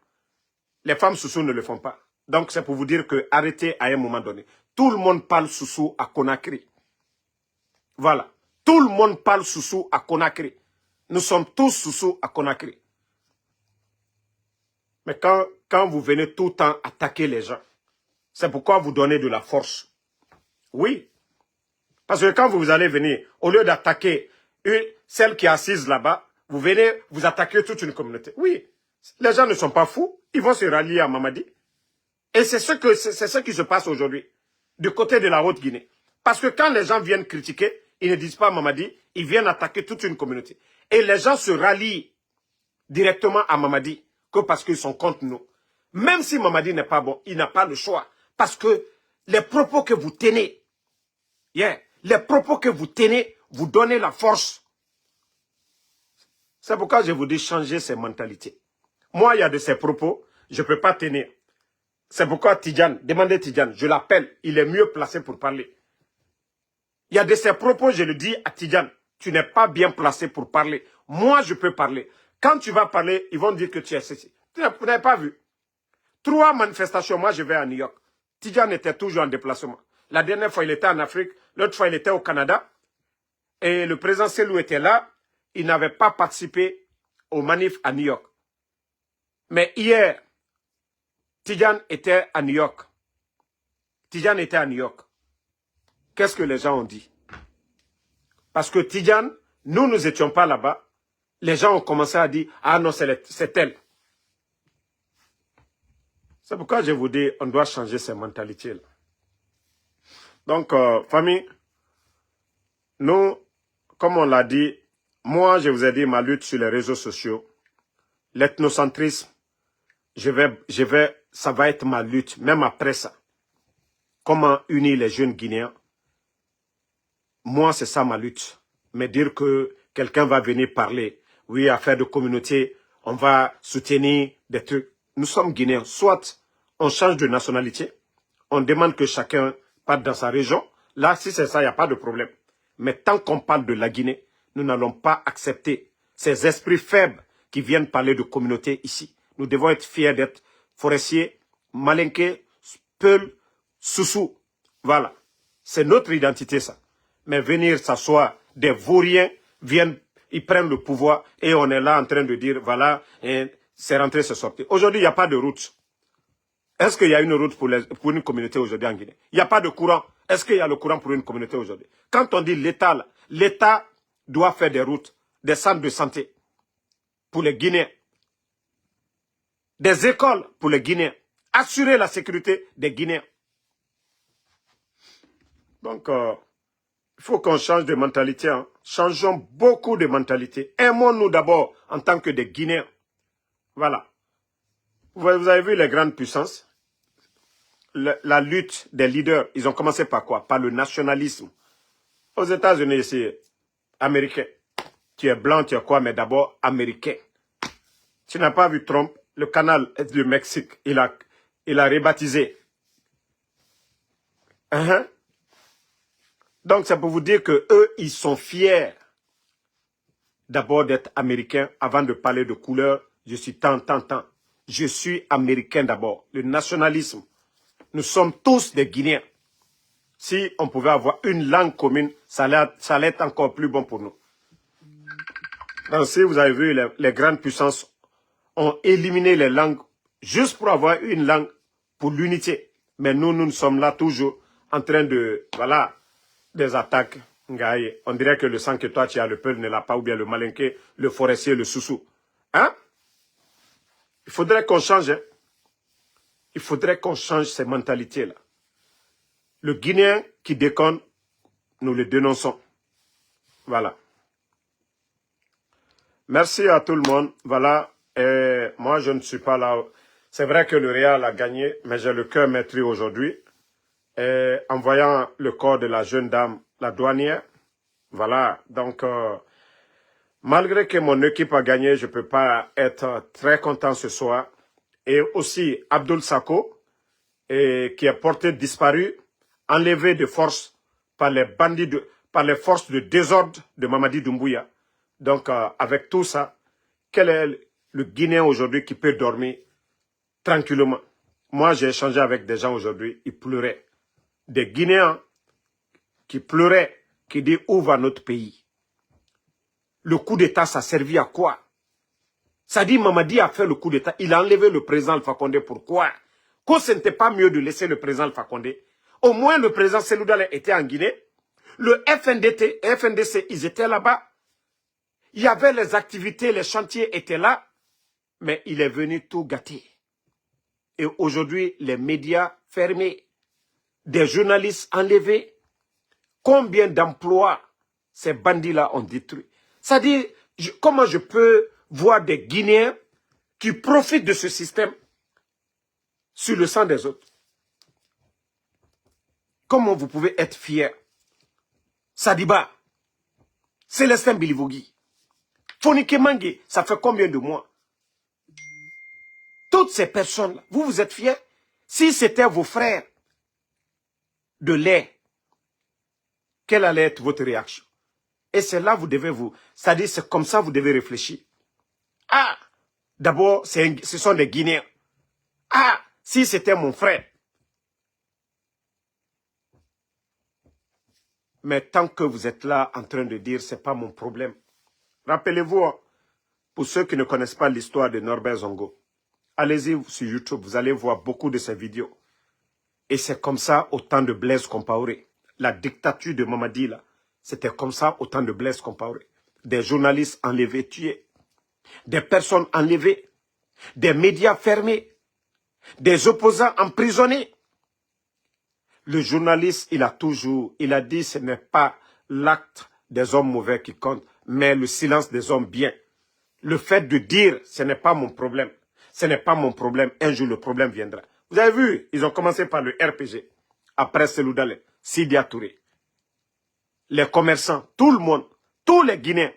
Les femmes Soussou ne le font pas. Donc c'est pour vous dire que arrêtez à un moment donné. Tout le monde parle Soussou à Conakry. Voilà. Tout le monde parle Soussou à Conakry. Nous sommes tous Soussou à Conakry. Mais quand vous venez tout le temps attaquer les gens, c'est pourquoi vous donnez de la force. Oui. Parce que quand vous allez venir, au lieu d'attaquer celle qui est assise là-bas, vous venez, vous attaquer toute une communauté. Oui. Les gens ne sont pas fous. Ils vont se rallier à Mamadi. Et c'est ce qui se passe aujourd'hui, du côté de la Haute-Guinée. Parce que quand les gens viennent critiquer, ils ne disent pas Mamadi, ils viennent attaquer toute une communauté. Et les gens se rallient directement à Mamadi que parce qu'ils sont contre nous. Même si Mamadi n'est pas bon, il n'a pas le choix. Parce que les propos que vous tenez, les propos que vous tenez, vous donnez la force. C'est pourquoi je vous dis changer ces mentalités. Moi, il y a de ces propos, je ne peux pas tenir. C'est pourquoi Tidjane, demandez Tidjane, je l'appelle, il est mieux placé pour parler. Il y a de ces propos, je le dis à Tidjane, tu n'es pas bien placé pour parler. Moi, je peux parler. Quand tu vas parler, ils vont dire que tu es ceci. Vous n'avez pas vu. 3 manifestations, moi je vais à New York. Tidjane était toujours en déplacement. La dernière fois, il était en Afrique, l'autre fois, il était au Canada. Et le président Selou était là. Il n'avait pas participé aux manifs à New York. Mais hier, Tidjane était à New York. Tidjane était à New York. Qu'est-ce que les gens ont dit? Parce que Tidjane, nous n'étions pas là-bas. Les gens ont commencé à dire, ah non, c'est elle. C'est pourquoi je vous dis, on doit changer ces mentalités-là. Donc, famille, nous, comme on l'a dit, moi, je vous ai dit ma lutte sur les réseaux sociaux. L'ethnocentrisme, ça va être ma lutte, même après ça. Comment unir les jeunes Guinéens? Moi, c'est ça ma lutte. Mais dire que quelqu'un va venir parler, oui, affaire de communauté, on va soutenir des trucs. Nous sommes Guinéens. Soit on change de nationalité, on demande que chacun parte dans sa région. Là, si c'est ça, il n'y a pas de problème. Mais tant qu'on parle de la Guinée, nous n'allons pas accepter ces esprits faibles qui viennent parler de communauté ici. Nous devons être fiers d'être forestiers, malinqués, Peul, Soussou. Voilà. C'est notre identité, ça. Mais venir s'asseoir, des vauriens viennent, ils prennent le pouvoir et on est là en train de dire, voilà, c'est rentré, c'est sorti. Aujourd'hui, il n'y a pas de route. Est-ce qu'il y a une route pour une communauté aujourd'hui en Guinée? Il n'y a pas de courant. Est-ce qu'il y a le courant pour une communauté aujourd'hui? Quand on dit l'État, l'État doit faire des routes, des centres de santé pour les Guinéens, des écoles pour les Guinéens, assurer la sécurité des Guinéens. Donc, il faut qu'on change de mentalité. Hein. Changeons beaucoup de mentalité. Aimons-nous d'abord en tant que des Guinéens. Voilà. Vous avez vu les grandes puissances? La lutte des leaders, ils ont commencé par quoi? Par le nationalisme. Aux États-Unis, c'est américain. Tu es blanc, tu es quoi, mais d'abord américain. Tu n'as pas vu Trump, le canal du Mexique, il a rebaptisé. Donc, c'est pour vous dire que eux, ils sont fiers d'abord d'être américains avant de parler de couleur. Je suis tant. Je suis américain d'abord. Le nationalisme. Nous sommes tous des Guinéens. Si on pouvait avoir une langue commune, ça allait être encore plus bon pour nous. Donc, si vous avez vu, les grandes puissances ont éliminé les langues juste pour avoir une langue pour l'unité. Mais nous sommes là toujours en train de, voilà, des attaques. Ngaye, on dirait que le sang que toi tu as, le peuple ne l'a pas, ou bien le malinqué, le forestier, le soussou. Hein? Il faudrait qu'on change. Hein? Il faudrait qu'on change ces mentalités-là. Le Guinéen qui déconne, nous le dénonçons. Voilà. Merci à tout le monde. Voilà. Et moi, je ne suis pas là. C'est vrai que le Real a gagné, mais j'ai le cœur meurtri aujourd'hui. En voyant le corps de la jeune dame, la douanière. Voilà. Donc, malgré que mon équipe a gagné, je ne peux pas être très content ce soir. Et aussi, Abdoul Sako, qui est porté disparu, enlevé de force par les bandits, par les forces de désordre de Mamadi Doumbouya. Donc, avec tout ça, quel est le Guinéen aujourd'hui qui peut dormir tranquillement? Moi, j'ai échangé avec des gens aujourd'hui, ils pleuraient. Des Guinéens qui pleuraient, qui disent où va notre pays? Le coup d'État, ça a servi à quoi? Ça dit Mamadi a fait le coup d'État, il a enlevé le président Alpha Condé. Pourquoi? Que ce n'était pas mieux de laisser le président Alpha Condé? Au moins, le président Cellou Dalein était en Guinée. Le FNDT, FNDC, ils étaient là-bas. Il y avait les activités, les chantiers étaient là. Mais il est venu tout gâter. Et aujourd'hui, les médias fermés, des journalistes enlevés. Combien d'emplois ces bandits-là ont détruit? C'est-à-dire, comment je peux voir des Guinéens qui profitent de ce système sur le sang des autres? Comment vous pouvez être fiers? Sadiba, Célestin Bilivogui, Fonike Mangue, ça fait combien de mois? Toutes ces personnes-là, vous vous êtes fiers? Si c'était vos frères de lait, quelle allait être votre réaction? Et c'est là vous devez vous... C'est-à-dire, c'est comme ça vous devez réfléchir. Ah, d'abord, ce sont des Guinéens. Ah, si c'était mon frère. Mais tant que vous êtes là en train de dire, c'est pas mon problème. Rappelez-vous, pour ceux qui ne connaissent pas l'histoire de Norbert Zongo, allez-y sur YouTube, vous allez voir beaucoup de ces vidéos. Et c'est comme ça au temps de Blaise Compaoré. La dictature de Mamadi, là, c'était comme ça au temps de Blaise Compaoré. Des journalistes enlevés, tués. Des personnes enlevées. Des médias fermés. Des opposants emprisonnés. Le journaliste, il a dit ce n'est pas l'acte des hommes mauvais qui compte, mais le silence des hommes bien. Le fait de dire ce n'est pas mon problème. Ce n'est pas mon problème. Un jour, le problème viendra. Vous avez vu, ils ont commencé par le RPG. Après Cellou Dalein, Sidia Touré. Les commerçants, tout le monde, tous les Guinéens.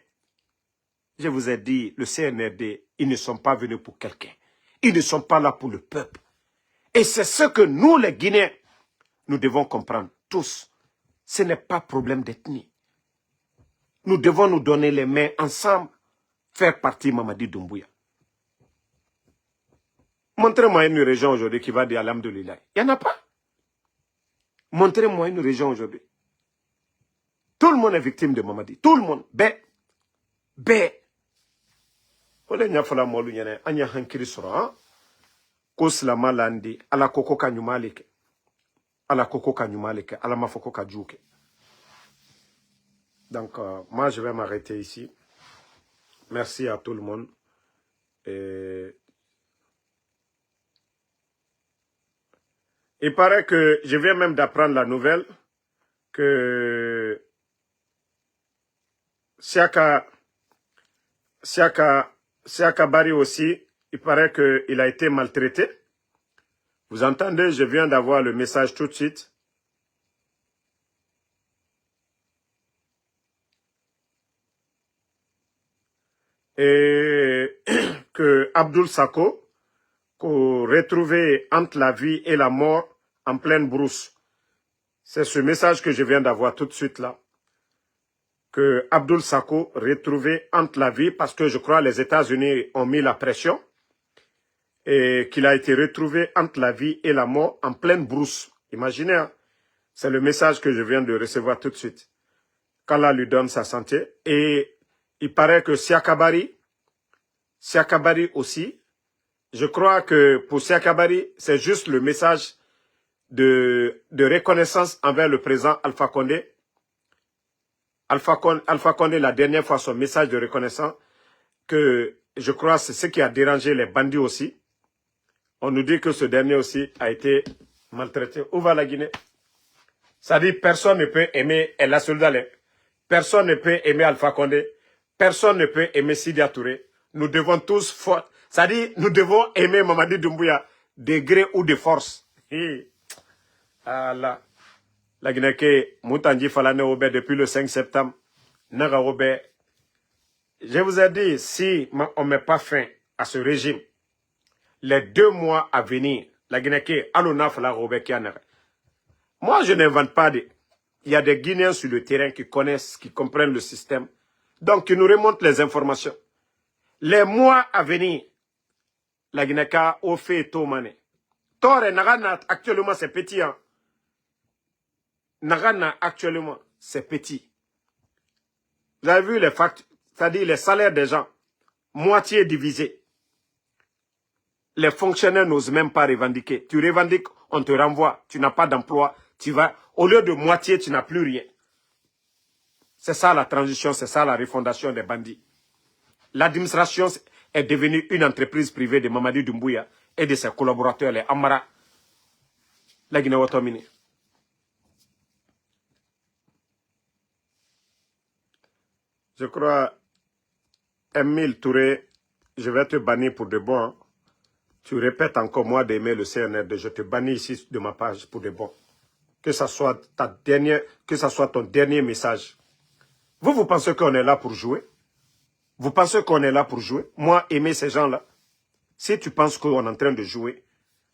Je vous ai dit, le CNRD, ils ne sont pas venus pour quelqu'un. Ils ne sont pas là pour le peuple. Et c'est ce que nous, les Guinéens, nous devons comprendre tous. Ce n'est pas problème d'ethnie. Nous devons nous donner les mains ensemble, faire partie Mamadi Doumbouya. Montrez-moi une région aujourd'hui qui va dire Alhamdoulilah. Il n'y en a pas. Montrez-moi une région aujourd'hui. Tout le monde est victime de Mamadi. Tout le monde. Bé. Ole nyafala molu nyane anya hankiri sura. Ko silama landi ala koko ka nyumalike. Ala koko ka nyumalike, ala mafoko ka djouke. Donc moi je vais m'arrêter ici. Merci à tout le monde. Et il paraît que je viens même d'apprendre la nouvelle que Siaka Bari aussi, il paraît qu'il a été maltraité. Vous entendez, je viens d'avoir le message tout de suite. Et que Abdoul Sako, qu'on retrouvait entre la vie et la mort en pleine brousse. C'est ce message que je viens d'avoir tout de suite là. Que Abdoul Sako retrouvé entre la vie, parce que je crois les États-Unis ont mis la pression, et qu'il a été retrouvé entre la vie et la mort en pleine brousse. Imaginez, hein? C'est le message que je viens de recevoir tout de suite. Qu'Allah lui donne sa santé. Et il paraît que Siaka Bari aussi, je crois que pour Siaka Bari, c'est juste le message de reconnaissance envers le président Alpha Condé. Alpha Condé, la dernière fois, son message de reconnaissance, que je crois c'est ce qui a dérangé les bandits aussi. On nous dit que ce dernier aussi a été maltraité. Où va la Guinée? Ça dit personne ne peut aimer El Soldale. Personne ne peut aimer Alpha Condé. Personne ne peut aimer Sidia Touré. Nous devons tous, ça dit nous devons aimer Mamadi Doumbouya de gré ou de force. Ah là. La Guinée que Moutanji Falane Obe depuis le 5 septembre. Naga Obe. Je vous ai dit, si on ne met pas fin à ce régime, les 2 mois à venir, la Guinée que Alona Fala Obe Kianere. Moi, je n'invente pas. Il y a des Guinéens sur le terrain qui connaissent, qui comprennent le système. Donc, qui nous remontent les informations. Les mois à venir, la Guinée-Ka au fait Tomane. Tore Nagana, actuellement, c'est petit. Hein. Nagana, actuellement, c'est petit. Vous avez vu les factures, c'est-à-dire les salaires des gens, moitié divisé. Les fonctionnaires n'osent même pas revendiquer. Tu revendiques, on te renvoie. Tu n'as pas d'emploi. Tu vas, au lieu de moitié, tu n'as plus rien. C'est ça la transition, c'est ça la refondation des bandits. L'administration est devenue une entreprise privée de Mamadi Doumbouya et de ses collaborateurs, les Amara. La Guinée-Watomini. Je crois, Emile Touré, je vais te bannir pour de bon. Hein. Tu répètes encore moi d'aimer le CNRD. Je te bannis ici de ma page pour de bon. Que ça soit ton dernier message. Vous pensez qu'on est là pour jouer? Vous pensez qu'on est là pour jouer? Moi, aimer ces gens-là. Si tu penses qu'on est en train de jouer,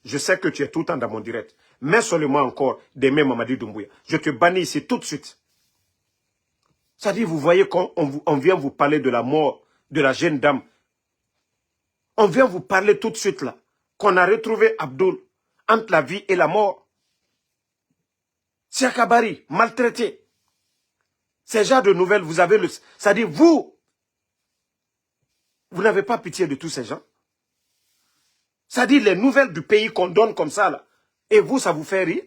je sais que tu es tout le temps dans mon direct. Mais seulement encore d'aimer Mamadi Doumbouya. Je te bannis ici tout de suite. Ça dit, vous voyez qu'on vient vous parler de la mort de la jeune dame. On vient vous parler tout de suite là. Qu'on a retrouvé Abdoul entre la vie et la mort. Siakabari, maltraité. Ces genres de nouvelles, vous avez le... Ça dit, vous n'avez pas pitié de tous ces gens. Ça dit, les nouvelles du pays qu'on donne comme ça là. Et vous, ça vous fait rire.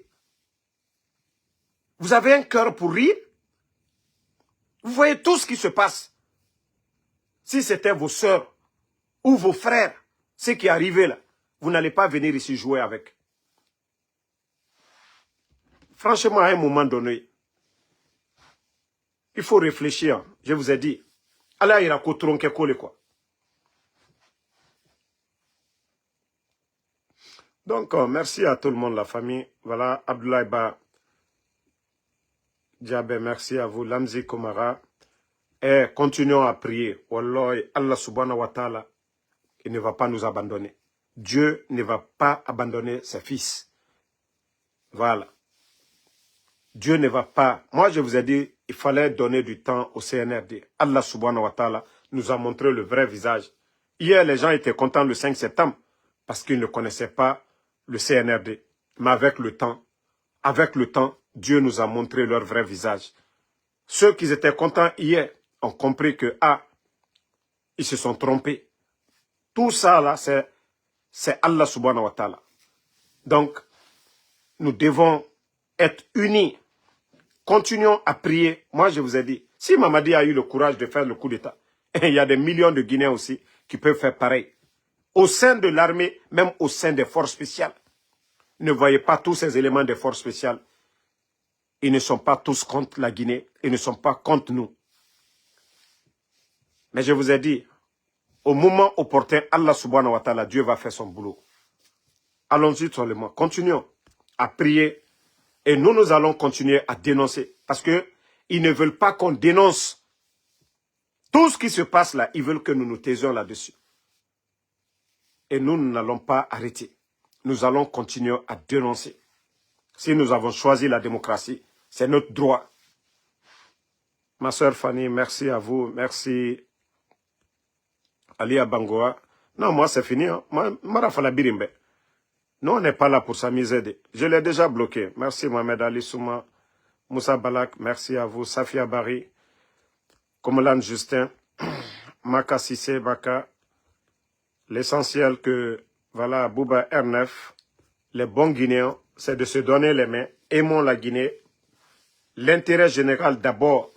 Vous avez un cœur pour rire. Vous voyez tout ce qui se passe. Si c'était vos sœurs ou vos frères, ce qui est arrivé là, vous n'allez pas venir ici jouer avec. Franchement, à un moment donné, il faut réfléchir. Je vous ai dit. Allah ira kotronke kole quoi. Donc, merci à tout le monde, la famille. Voilà, Abdoulaye Ba. Djabé, merci à vous. Lamzi Komara. Et continuons à prier. Wallahi, Allah subhanahu wa ta'ala, il ne va pas nous abandonner. Dieu ne va pas abandonner ses fils. Voilà. Dieu ne va pas. Moi, je vous ai dit, il fallait donner du temps au CNRD. Allah subhanahu wa ta'ala nous a montré le vrai visage. Hier, les gens étaient contents le 5 septembre parce qu'ils ne connaissaient pas le CNRD. Mais avec le temps, Dieu nous a montré leur vrai visage. Ceux qui étaient contents hier ont compris que, ils se sont trompés. Tout ça, là, c'est Allah subhanahu wa ta'ala. Donc, nous devons être unis. Continuons à prier. Moi, je vous ai dit, si Mamadi a eu le courage de faire le coup d'État, il y a des millions de Guinéens aussi qui peuvent faire pareil. Au sein de l'armée, même au sein des forces spéciales. Ne voyez pas tous ces éléments des forces spéciales. Ils ne sont pas tous contre la Guinée. Ils ne sont pas contre nous. Mais je vous ai dit, au moment opportun, Allah subhanahu wa ta'ala, Dieu va faire son boulot. Allons-y seulement. Continuons à prier. Et nous allons continuer à dénoncer. Parce que ils ne veulent pas qu'on dénonce. Tout ce qui se passe là, ils veulent que nous nous taisions là-dessus. Et nous n'allons pas arrêter. Nous allons continuer à dénoncer. Si nous avons choisi la démocratie, c'est notre droit. Ma soeur Fanny, merci à vous. Merci Ali Abangoa. Non, moi c'est fini. Hein. Marafala Birimbe. Nous, on n'est pas là pour s'amuser. Je l'ai déjà bloqué. Merci Mohamed Ali Souma, Moussa Balak, merci à vous. Safia Bari, Komolan Justin, Maka Sissé Baka. L'essentiel que, voilà, Bouba R9, les bons Guinéens c'est de se donner les mains. Aimons la Guinée. L'intérêt général d'abord.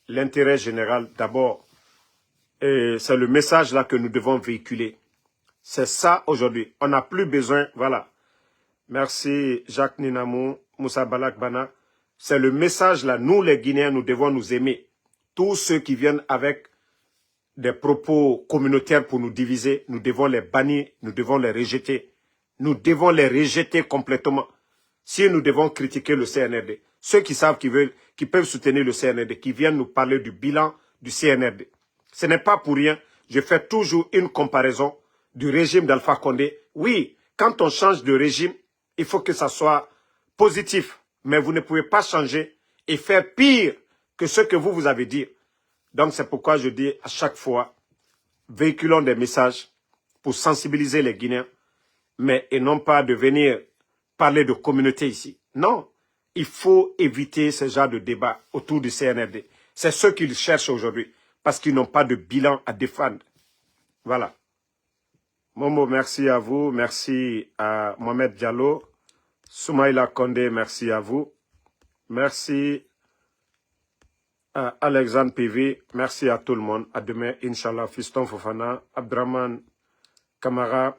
L'intérêt général d'abord. Et c'est le message là que nous devons véhiculer. C'est ça aujourd'hui. On n'a plus besoin, voilà. Merci Jacques Ninamou, Moussa Balak Bana. C'est le message là. Nous les Guinéens, nous devons nous aimer. Tous ceux qui viennent avec des propos communautaires pour nous diviser, nous devons les bannir, nous devons les rejeter. Nous devons les rejeter complètement. Si nous devons critiquer le CNRD, ceux qui savent qui peuvent soutenir le CNRD, qui viennent nous parler du bilan du CNRD. Ce n'est pas pour rien. Je fais toujours une comparaison du régime d'Alpha Condé. Oui, quand on change de régime, il faut que ça soit positif. Mais vous ne pouvez pas changer et faire pire que ce que vous avez dit. Donc c'est pourquoi je dis à chaque fois, véhiculons des messages pour sensibiliser les Guinéens, mais et non pas de venir parler de communauté ici. Non, il faut éviter ce genre de débat autour du CNRD. C'est ce qu'ils cherchent aujourd'hui, parce qu'ils n'ont pas de bilan à défendre. Voilà. Momo, merci à vous. Merci à Mohamed Diallo. Soumaïla Kondé, merci à vous. Merci à Alexandre PV. Merci à tout le monde. À demain, Inch'Allah. Fiston Fofana, Abdraman Kamara.